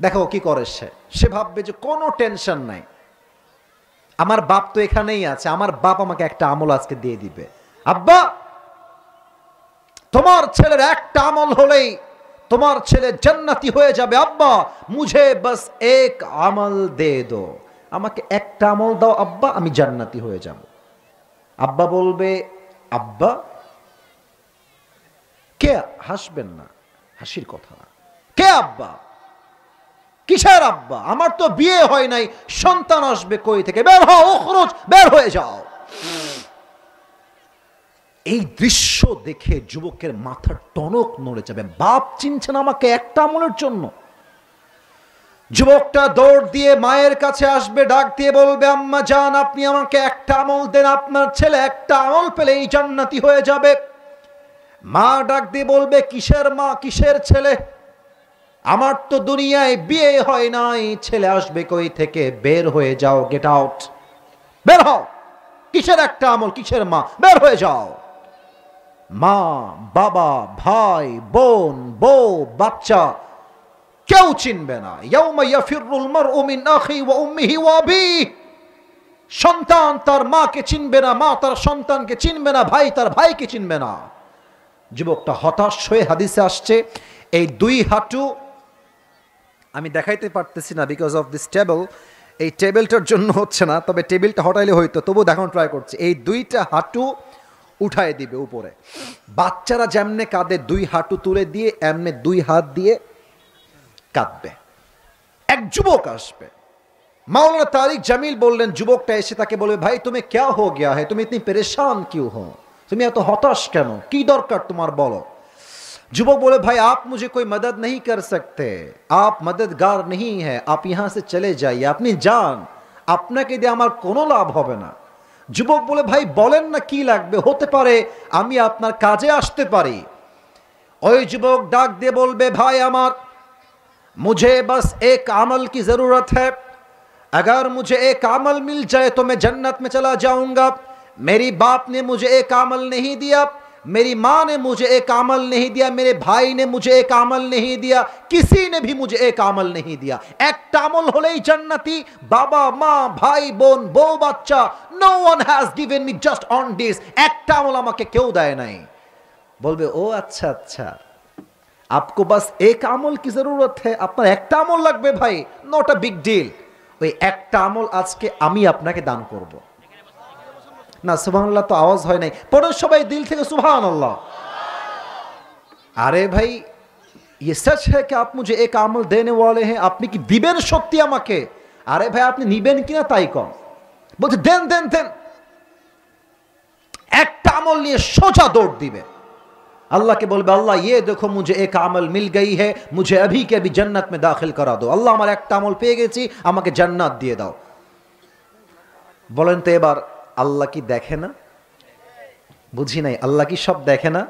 দেখো কি করে। সে ভাববে যে কোনো টেনশন নাই, আমার বাপ তো এখানেই আছে, আমার বাপ আমাকে একটা আমল আজকে দিয়ে দিবে। আব্বা, তোমার ছেলের একটা আমল হলেই তোমার ছেলে জান্নাতি হয়ে যাবে। আব্বা মুঝে বাস এক আমল দে দো, আমাকে একটা আমল দাও আব্বা, আমি জান্নাতি হয়ে যাব। আব্বা বলবে আব্বা, কে? হাসবেন না, হাসির কথা না। কে আব্বা? কিসের আব্বা? আমার তো বিয়ে হয় নাই, সন্তান আসবে কই থেকে? বের হও, খরচ, বের হয়ে যাও। এই দৃশ্য দেখে যুবকের মাথার টনক নড়ে যাবে। বাপ চিনছেন আমাকে একটা আমলের জন্য? যুবকটা দৌড় দিয়ে মায়ের কাছে আসবে, ডাক দিয়ে বলবে আম্মা জান, আপনি আমাকে একটা আমল দেন, আপনার ছেলে একটা আমল পেলেই জান্নাতি হয়ে যাবে। মা ডাক দিয়ে বলবে কিসের মা, কিসের ছেলে? আমার তো দুনিয়ায় বিয়ে হয় নাই, ছেলে আসবে কই থেকে? বের হয়ে যাও, গেট আউট, বের হও। কিসের একটা আমল, কিসের মা? বের হয়ে যাও। মা, বাবা, ভাই, বোন, বউ, বাচ্চা কেউ চিনবে না। ইয়াউমা ইয়াফিরুল মারউ মিন আখি ওয়া উম্মিহি ওয়া আবিহি। সন্তান তার মাকে চিনবে না, মা তার সন্তানকে চিনবে না, ভাই তার ভাইকে চিনবে না। যুবকটা হতাশ হয়ে, হাদিসে আসছে এই দুই হাঁটু, আমি দেখাইতে পারতেছি না বিকজ অফ দিস টেবল, এই টেবিলটার জন্য হচ্ছে না, তবে টেবিলটা হটাইলে হইতো, তবু দেখানো ট্রাই করছি। এই দুইটা হাঁটু উঠায় দিবে উপরে। বাচ্চারা যেমনে কাঁদে, দুই হাঁটু তুলে দিয়ে এমনে দুই হাত দিয়ে কাঁদবে। এক যুবক আসবে, মাওলানা তারিক জামিল বললেন, যুবকটা এসে তাকে বলবে ভাই তুমি ক্যা হো গয়া है, তুমি ইতনি পরেশান क्यों हो, তুমি এত হতাশ কেন, কি দরকার তোমার বলো। যুবক বলে ভাই आप मुझे कोई मदद नहीं कर सकते, आप मददगार नहीं है, आप यहाँ से चले जाइए, আপনি যান, আপনাকে দিয়ে আমার কোনো লাভ হবে না। যুবক বলে ভাই বলেন না কি লাগবে, হতে পারে আমি আপনার কাজে আসতে পারি। ওই যুবক ডাক দিয়ে বলবে ভাই আমার, मुझे बस एक अमल की जरूरत है, अगर मुझे एक अमल मिल जाए तो मैं जन्नत में चला जाऊंगा। मेरी बाप ने मुझे एक अमल नहीं दिया, मेरी माँ ने मुझे एक अमल नहीं दिया, मेरे भाई ने मुझे एक अमल नहीं दिया, किसी ने भी मुझे एक अमल नहीं दिया। एक अमल होलेई जन्नती, बाबा माँ भाई बोन बो बच्चा, no one has given me just on this, एक अमल আমাকে কেউ দেয় নাই। বলবে ও আচ্ছা আচ্ছা, आपको बस एक আমল की जरूरत है, আপনার একটা আমল লাগবে ভাই, নট আ বিগ ডিল। ওই একটা আমল আজকে আমি আপনাকে দান করব। না সুবহানাল্লাহ তো আওয়াজ হয় নাই, পড়ো সবাই দিল থেকে সুবহানাল্লাহ। আরে ভাই ये सच है कि आप मुझे एक আমল देने वाले हैं, আপনি কি দিবেন সত্যি আমাকে? আরে ভাই আপনি নিবেন কিনা তাই কম। বলতে দেন দেন দেন। একটা আমল নিয়ে সোজা দৌড় দিবে। अल्लाह के बोलबे अल्लाह ये देखो मुझे एक अमल मिल गई है, मुझे अभी के अभी जन्नत में दाखिल करा दो। अल्लाह আমার একটা আমল পেয়ে গেছি, আমাকে জান্নাত দিয়ে দাও। বলেন তো এবার আল্লাহ কি দেখে না? বুঝি নাই, আল্লাহ কি সব দেখে না?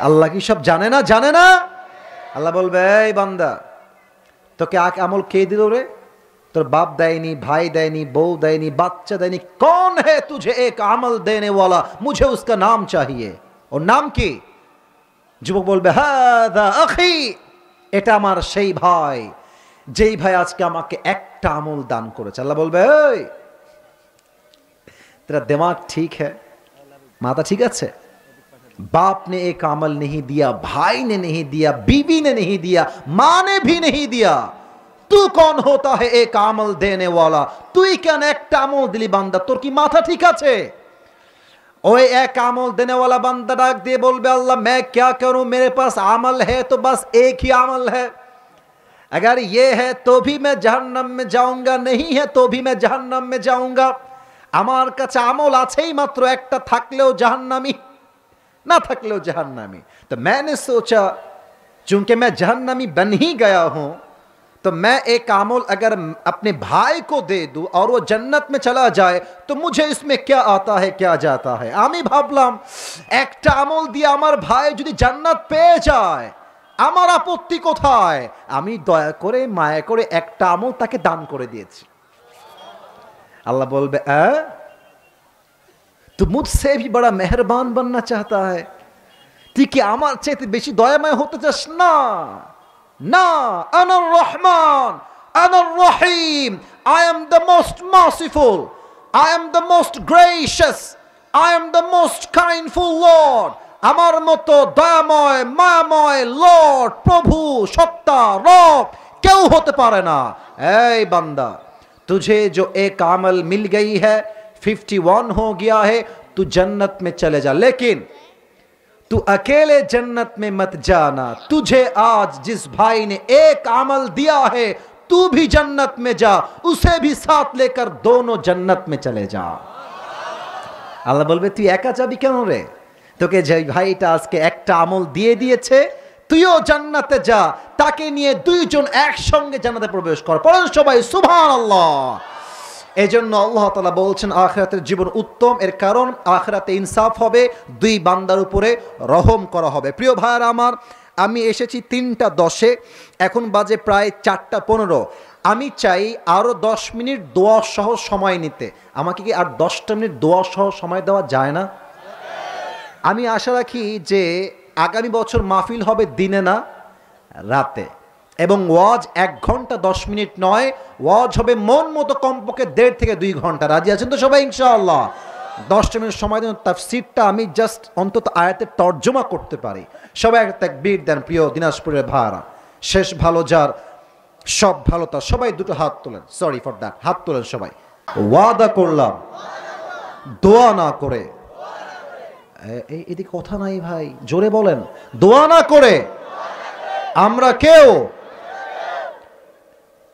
আল্লাহ কি সব জানে না? জানে না। আল্লাহ বলবে এই বান্দা, তোকে এক আমল কে দিল রে? তোর বাপ দেয়নি, ভাই দেয়নি, বউ দেয়নি, বাচ্চা দেয়নি। कौन है तुझे एक अमल देने वाला, मुझे उसका नाम चाहिए। ওর নাম কি? যুবক বলবে হাদা আখি, এটা আমার সেই ভাই, যেই ভাই আজকে আমাকে একটা আমল দান করেছে। আল্লাহ বলবে এই तेरा दिमाग ठीक है, माता ठीक আছে? बाप ने एक अमल नहीं दिया, भाई ने नहीं दिया, बीवी ने नहीं दिया, माँ ने भी नहीं दिया, तू कौन होता है एक अमल देने वाला? তুই কেন একটা আমল দিলি বান্দা, তোর কি মাথা ঠিক আছে? ओए एक अमल देने वाला बंदा डाक दिए बोलबे अल्लाह मैं क्या करूं, मेरे पास अमल है तो बस एक ही अमल है, अगर ये है तो भी मैं जहन्नम में जाऊंगा, नहीं है तो भी मैं जहन्नम में जाऊंगा। আমার কাছে আমল আছেই মাত্র একটা, থাকলেও জাহান্নামী, না থাকলেও জাহান্নামী। तो मैंने सोचा चूंकि मैं जहन्नमी बन ही गया हूं, तो मैं एक अमल अगर अपने भाई को दे दूं और वो जन्नत में चला जाए तो मुझे इसमें क्या आता है क्या जाता है। आमी भाबलाम একটা আমল দিয়ে আমার ভাই যদি জান্নাত পেয়ে যায় আমার আপত্তি কোথায়, আমি দয়া করে মায়া করে একটা আমল তাকে দান করে দিয়েছি। अल्लाह बोलबे तू मुझसे भी बड़ा मेहरबान बनना चाहता है, তুই কি আমার চাইতে বেশি দয়াময় হতে চাস না? না, আনার রহমান আনার রহিম, I am the most merciful, I am the most gracious, I am the most kindful Lord। আমার মতো দয়াময় মায়াময় লর্ড প্রভু সত্তা রব কেউ হতে পারে না। এই বান্দা, तुझे जो एक अमल मिल गई है 51 हो गया है, तू जन्नत में चले जा, लेकिन तू अकेले जन्नत में मत जाना। तुझे आज जिस भाई ने एक अमल दिया है तू भी जन्नत में जा, उसे भी साथ लेकर दोनों जन्नत में चले जा। আল্লাহ বলবে তুই একা যাবি কেন রে, তোকে যে ভাইটা আজকে একটা আমল দিয়ে দিয়েছে তুইও জান্নাতে যা, তাকে নিয়ে দুইজন একসঙ্গে জান্নাতে প্রবেশ কর। পড়েন সবাই সুবহানাল্লাহ। এজন্য আল্লাহ তাআলা বলছেন আখিরাতের জীবন উত্তম, এর কারণ আখিরাতে ইনসাফ হবে, দুই বান্দার উপরে রহম করা হবে। প্রিয় ভাইরা আমার, আমি এসেছি 3:10, এখন বাজে প্রায় 4:15। আমি চাই আরো 10 মিনিট দোয়া সহ সময় নিতে। আমাকে কি আর 10টা মিনিট দোয়া সহ সময় দেওয়া যায় না? আমি আশা রাখি যে আগামী বছর মাহফিল হবে দিনে না রাতে, এবং ওয়াজ 1 ঘন্টা 10 মিনিট নয়, ওয়াজ হবে মন মতো কমপক্ষে 1.5 থেকে 2 ঘন্টা। রাজি আছেন তো সবাই ইনশাআল্লাহ? 10টা মিনিট সময় দেন, তাফসীরটা আমি জাস্ট অন্তত আয়াতের তর্জমা করতে পারি। সবাই একটা তাকবীর দেন প্রিয় দিনাজপুরের ভাইরা। শেষ ভালো যার সব ভালো তার, সবাই দুটো হাত তোলেন, সরি ফর দ্যাট, হাত তোলেন সবাই। ওয়াদা করলাম দোয়া না করে, এদিকে কথা নাই ভাই, জোরে বলেন, দোয়া না করে আমরা কেউ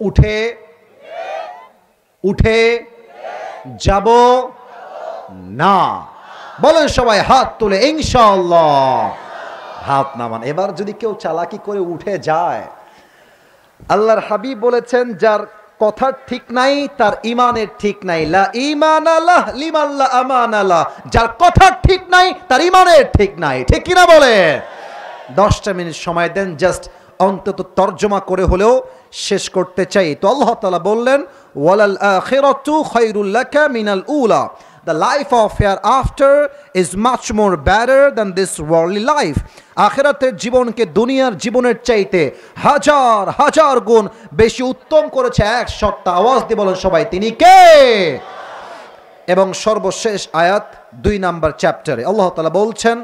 উঠে উঠে যাব না। বলেন সবাই হাত তুলে ইনশাআল্লাহ। হাত নামান। এবার যদি কেউ চালাকি করে উঠে যায়, আল্লাহর হাবিব বলেছেন যার কথা ঠিক নাই তার ইমানের ঠিক নাই। লা ঈমান আলাহ লিমান লা আমান আলাহ, যার কথা ঠিক নাই তার ইমানের ঠিক নাই। ঠিক কিনা বলে? 10টা মিনিট সময় দেন, জাস্ট অন্তত তর্জমা করে হলেও শেষ করতে চাই। তো আল্লাহ তাআলা বললেন ওয়ালাল আখিরাতু খায়রুল লাকা মিনাল উলা, the life of hereafter is much more better than this worldly life। আখিরাতের জীবনকে দুনিয়ার জীবনের চাইতে হাজার হাজার গুণ বেশি উত্তম করেছে এক সত্তা। আওয়াজ দিয়ে বলেন সবাই, তিনি কে? এবং সর্বশেষ আয়াত 2 নাম্বার চ্যাপ্টারে আল্লাহ তাআলা বলছেন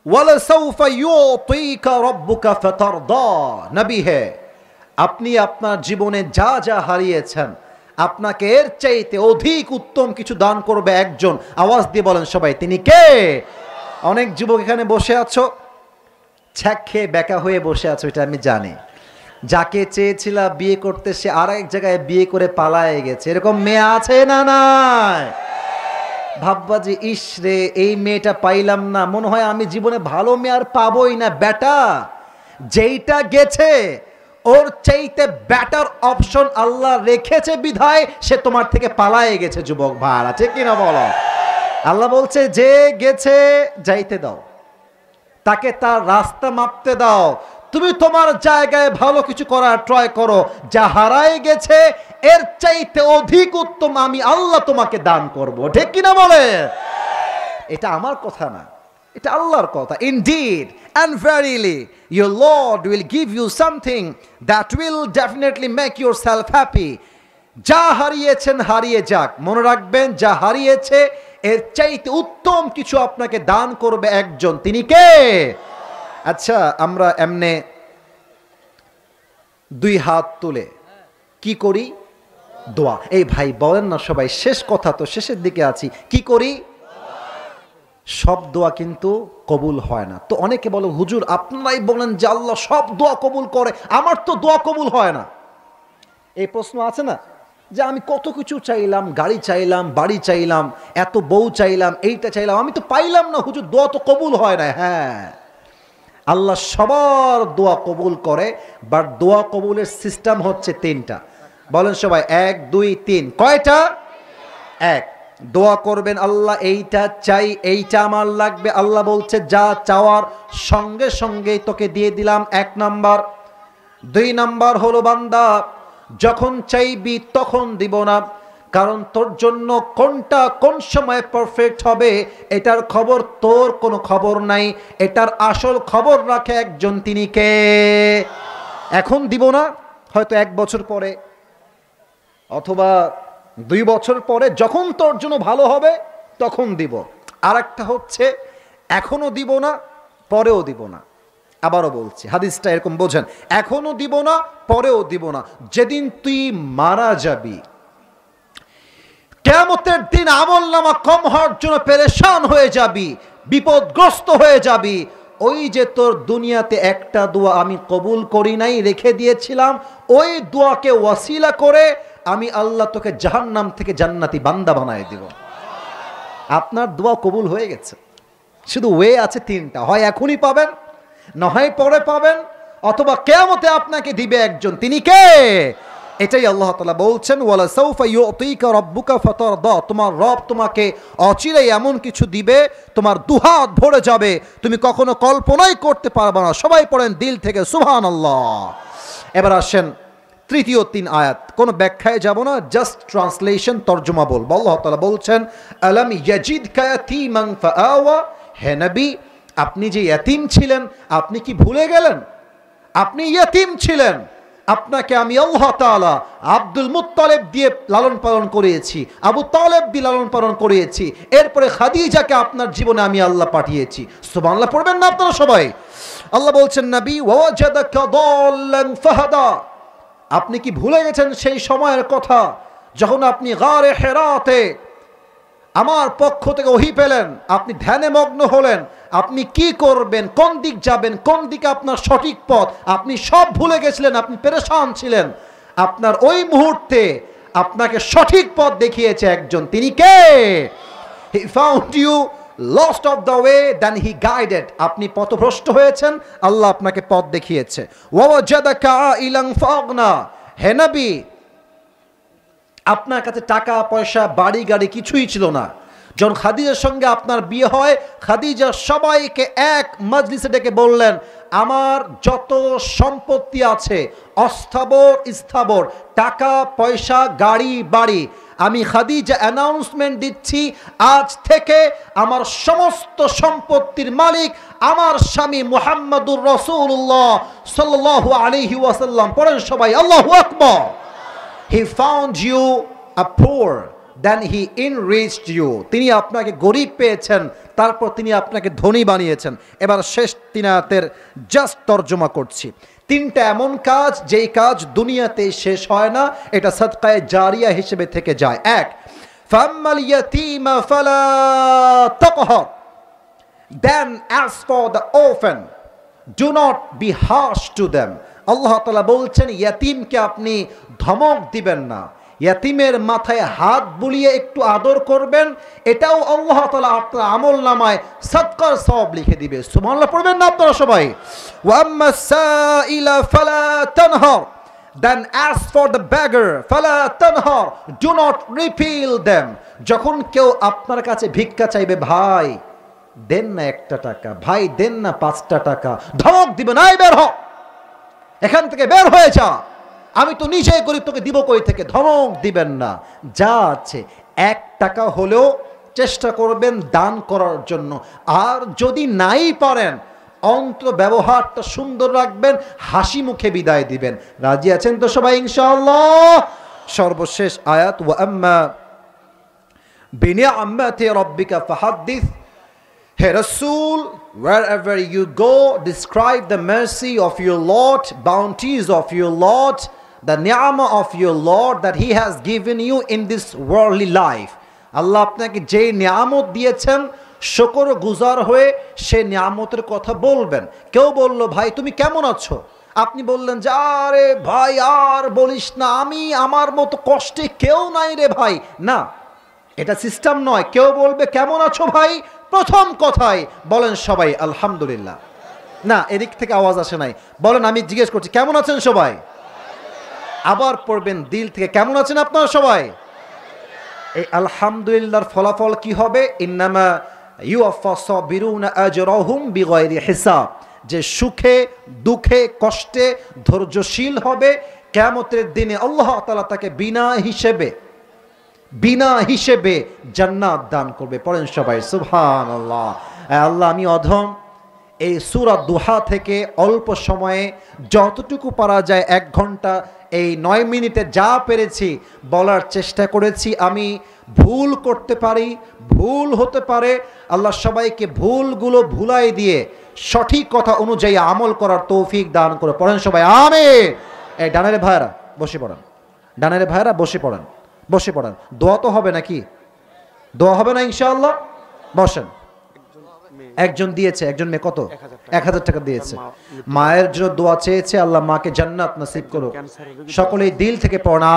ওয়ালাসাউফা ইউতিকা রাব্বুকা ফাতারদা। নবী হে, আপনি আপনার জীবনে যা যা হারিয়েছেন আপনাকে এর চাইতে অধিক উত্তম কিছু দান করবে একজন। আওয়াজ দিয়ে বলেন সবাই, তিনি কে? অনেক যুবক এখানে বসে আছো, ছ্যাক খেয়ে বেকা হয়ে বসে আছো, এটা আমি জানি। যাকে চেয়েছিলা বিয়ে করতে সে আর এক জায়গায় বিয়ে করে পালায়ে গেছে, এরকম মেয়ে আছে না নাই? ভাববা যে ইস রে, এই মেয়েটা পাইলাম না, মনে হয় আমি জীবনে ভালো মেয়ে আর পাবোই না। বেটা, যেইটা গেছে ওর চাইতে বেটার অপশন আল্লাহ রেখেছে বিধায় সে তোমার থেকে পালায়ে গেছে। যুবক ভাইরা, ঠিক কিনা বলো? আল্লাহ বলছে যে গেছে যাইতে দাও, তাকে তার রাস্তা মাপতে দাও। তুমি তোমার জায়গায় ভালো কিছু করার ট্রাই করো। যা হারায় গেছে এর চাইতে অধিক উত্তম আমি আল্লাহ তোমাকে দান করব। ঠিক কিনা বলে? এটা আমার কথা না, এটা আল্লাহর কথা। Indeed and verily your Lord will give you something that will definitely make yourself happy। যা হারিয়েছেন হারিয়ে যাক, মনে রাখবেন যা হারিয়েছে এর চাইতে উত্তম কিছু আপনাকে দান করবে একজন। তিনি কে? আচ্ছা, আমরা এমনে 2 হাত তুলে কি করি? দোয়া। এই ভাই বলেন না সবাই, শেষ কথা তো, শেষের দিকে আছি, কি করি? সব দোয়া কিন্তু কবুল হয় না। তো অনেকে বলে হুজুর আপনারাই বলেন যে আল্লাহ সব দোয়া কবুল করে, আমার তো দোয়া কবুল হয় না। এই প্রশ্ন আছে না, যে আমি কত কিছু চাইলাম, গাড়ি চাইলাম, বাড়ি চাইলাম, এত বউ চাইলাম, এইটা চাইলাম, আমি তো পাইলাম না হুজুর, দোয়া তো কবুল হয় না। হ্যাঁ, আল্লাহ সবার দোয়া কবুল করে, বাট দোয়া কবুলের সিস্টেম হচ্ছে 3টা। বলেন সবাই 1 2 3। কয়টা? 1। দোয়া করবেন, আল্লাহ এইটা চাই, এইটা আমার লাগবে। আল্লাহ বলছে যা চাওয়ার সঙ্গে সঙ্গেই তোকে দিয়ে দিলাম, 1 নাম্বার। 2 নাম্বার হলো বান্দা যখন চাইবি তখন দিব না, কারণ তোর জন্য কোনটা কোন সময় পারফেক্ট হবে এটার খবর তোর কোনো খবর নাই। এটার আসল খবর রাখে একজন, তিনি কে? এখন দিব না, হয়তো 1 বছর পরে অথবা 2 বছর পরে, যখন তোর জন্য ভালো হবে তখন দিব। আর একটা হচ্ছে এখনো দিব না, পরেও দিব না। আবারও বলছি, হাদিসটা এরকম বোঝেন, এখনো দিব না, পরেও দিব না। যেদিন তুই মারা যাবি, কিয়ামতের দিন আমলনামা কম হওয়ার জন্য পেরেশান হয়ে যাবি, বিপদগ্রস্ত হয়ে যাবি, ওই যে তোর দুনিয়াতে একটা দোয়া আমি কবুল করি নাই, রেখে দিয়েছিলাম, ওই দোয়াকে ওয়াসিলা করে আমি আল্লাহ তোকে জাহান্নাম থেকে জান্নাতি বান্দা বানায় দিব। আপনার দোয়া কবুল হয়ে গেছে, শুধু ওয়ে আছে 3টা। হয় এখনই পাবেন, না হয় পরে পাবেন, অথবা কিয়ামতে আপনাকে দিবে একজন, তিনি কে? এটাই আল্লাহ তাআলা বলছেন, ওয়ালা সাউফা ইউতিকা রাব্বুকা ফাতারদা। তোমার রব তোমাকে অচিরেই এমন কিছু দিবে, তোমার দুহাত ভরে যাবে, তুমি কখনো কল্পনাই করতে পারবে না। সবাই পড়েন দিল থেকে সুবহানাল্লাহ। এবার আসেন তৃতীয় 3 আয়াত, কোনো ব্যাখ্যায় যাব না, জাস্ট ট্রান্সলেশন, তর্জমা বলবো। আল্লাহ তাআলা বলছেন, আলাম ইয়াজিদকা ইয়াতীমান ফাআওয়া। হে নবী, আপনি যে ইয়াতীম ছিলেন, আপনি কি ভুলে গেলেন? আপনি ইয়াতীম ছিলেন, আপনাকে আমি আল্লাহ তাআলা আব্দুল মুত্তালিব দিয়ে লালন পালন করিয়েছি, আবু তালেব দিয়ে লালন পালন করিয়েছি, এরপরে খাদিজাকে আপনার জীবনে আমি আল্লাহ পাঠিয়েছি। সুবহানাল্লাহ পড়বেন না আপনারা সবাই? আল্লাহ বলছেন, নবী ওয়াজাদাকা দাল্লান ফাহাদা। আপনি কি ভুলে গেছেন সেই সময়ের কথা যখন আপনি গারে হেরাতে আমার পক্ষ থেকে ওহী পেলেন, আপনি ধ্যানে মগ্ন হলেন, আপনি কি করবেন, কোন দিক যাবেন, কোন দিকে আপনার সঠিক পথ, আপনি সব ভুলে গেছিলেন, আপনি পেরেশান ছিলেন। আপনার ওই মুহূর্তে আপনাকে সঠিক পথ দেখিয়েছে একজন, তিনি কে? He found you lost of the way, then he guided. আপনি পথভ্রষ্ট হয়েছেন, আল্লাহ আপনাকে পথ দেখিয়েছে। ওয়াজাদাকা আইলান ফাগনা। হে নবী, আপনার কাছে টাকা পয়সা বাড়ি গাড়ি কিছুই ছিল না। যখন খাদিজার সঙ্গে আপনার বিয়ে হয়, খাদিজা সবাইকে এক মজলিসে ডেকে বললেন, আমার যত সম্পত্তি আছে, অস্থাবর স্থাবর, টাকা পয়সা গাড়ি বাড়ি, আমি খাদিজা অ্যানাউন্সমেন্ট দিচ্ছি, আজ থেকে আমার সমস্ত সম্পত্তির মালিক আমার স্বামী মুহাম্মদুর রাসূলুল্লাহ সাল্লাল্লাহু আলাইহি ওয়াসাল্লাম। পড়েন সবাই আল্লাহু আকবার। He found you a poor, then he enriched you. তিনি আপনাকে গরিব পেয়েছেন, তারপর তিনি আপনাকে ধনী বানিয়েছেন। এবার শেষ 3 আয়াতের জাস্ট তর্জমা করছি। 3টা এমন কাজ, যেই কাজ দুনিয়াতে শেষ হয় না, এটা সাদকায়ে জারিয়া হিসেবে থেকে যায়। 1, ফাম্মাল ইয়াতীমা ফালা তাকহার। Then as for the orphan, do not be harsh to them. আল্লাহ তাআলা বলছেন, ইয়াতীমকে আপনি ধমক দিবেন না, ইয়াতীমের মাথায় হাত বুলিয়ে একটু আদর করবেন, এটাও আল্লাহ তাআলা আপনার আমলনামায় সাদকার সওয়াব লিখে দিবে। সুবহানাল্লাহ পড়বেন না আপনারা সবাই? ওয়া আম্মাস সাইলা ফালা তানহার। Then as for the beggar, ফালা তানহার, do not repel them. যখন কেউ আপনার কাছে ভিক্ষা চাইবে, ভাই দেন না 1টা টাকা, ভাই দেন না 5টা টাকা, ধমক দিবেন, আই বের হ, এখান থেকে বের হয়ে যা, আমি তো নিজেই গরিব, তোকে দিব কই থেকে, ধমক দিবেন না। যা আছে 1 টাকা হলেও চেষ্টা করবেন দান করার জন্য। আর যদি নাই পারেন, অন্তত ব্যবহারটা সুন্দর রাখবেন, হাসি মুখে বিদায় দিবেন। রাজি আছেন তো সবাই ইনশাআল্লাহ? সর্বশেষ আয়াত, ওয়া আম্মা বিনিআমাতি রাব্বিকা ফাহাদ্দিস। হে রাসূল, wherever you go, describe the mercy of your Lord, bounties of your Lord, the ni'mah of your Lord that he has given you in this worldly life. আল্লাহ আপনাকে যে নিয়ামত দিয়েছেন, শুকর গুজার হয়ে সে নিয়ামতের কথা বলবেন। কেউ বলল, ভাই তুমি কেমন আছো? আপনি বললেন যে, আরে ভাই আর বলিস না, আমি আমার মতো কষ্টে কেউ নাই রে ভাই। না, এটা সিস্টেম নয়। কেউ বলবে কেমন আছো ভাই, প্রথম কথাই বলেন সবাই আলহামদুলিল্লাহ। না, এদিক থেকে আওয়াজ আসে নাই। বলেন, আমি জিজ্ঞেস করছি কেমন আছেন সবাই? আবার পড়বেন দিল থেকে, কেমন আছেন আপনারা সবাই? এই আলহামদুলিল্লাহর ফলাফল কি হবে? ইন্নামা ইউওয়াফা সাবিরুনা আজরাহুম বিগাইরি হিসাব। যে সুখে দুঃখে কষ্টে ধৈর্যশীল হবে, কিয়ামতের দিনে আল্লাহ তাআলা তাকে বিনা হিসেবে জান্নাত দান করবে। পড়েন সবাই সুবহানাল্লাহ। আল্লাহ, আমি অধম, এই সূরা দুহা থেকে অল্প সময়ে যতটুকু পারা যায় 1 ঘন্টা এই 9 মিনিটে যা পেরেছি বলার চেষ্টা করেছি। আমি ভুল করতে পারি, ভুল হতে পারে। আল্লাহ সবাইকে ভুলগুলো ভুলাই দিয়ে সঠিক কথা অনুযায়ী আমল করার তৌফিক দান করে। পড়েন সবাই আমিন। এই ডানের ভাইরা বসে পড়েন, ডানের ভাইরা বসে পড়েন, বসে পড়েন। দোয়া তো হবে নাকি? দোয়া হবে না ইনশাআল্লাহ? বসেন। একজন দিয়েছে, একজন মেয়ে কত? 1000 টাকা দিয়েছে। মায়ের জন্য দোয়া চেয়েছে, আল্লাহ মাকে জান্নাত নসিব করুক। সকলেই দিল থেকে পড়া।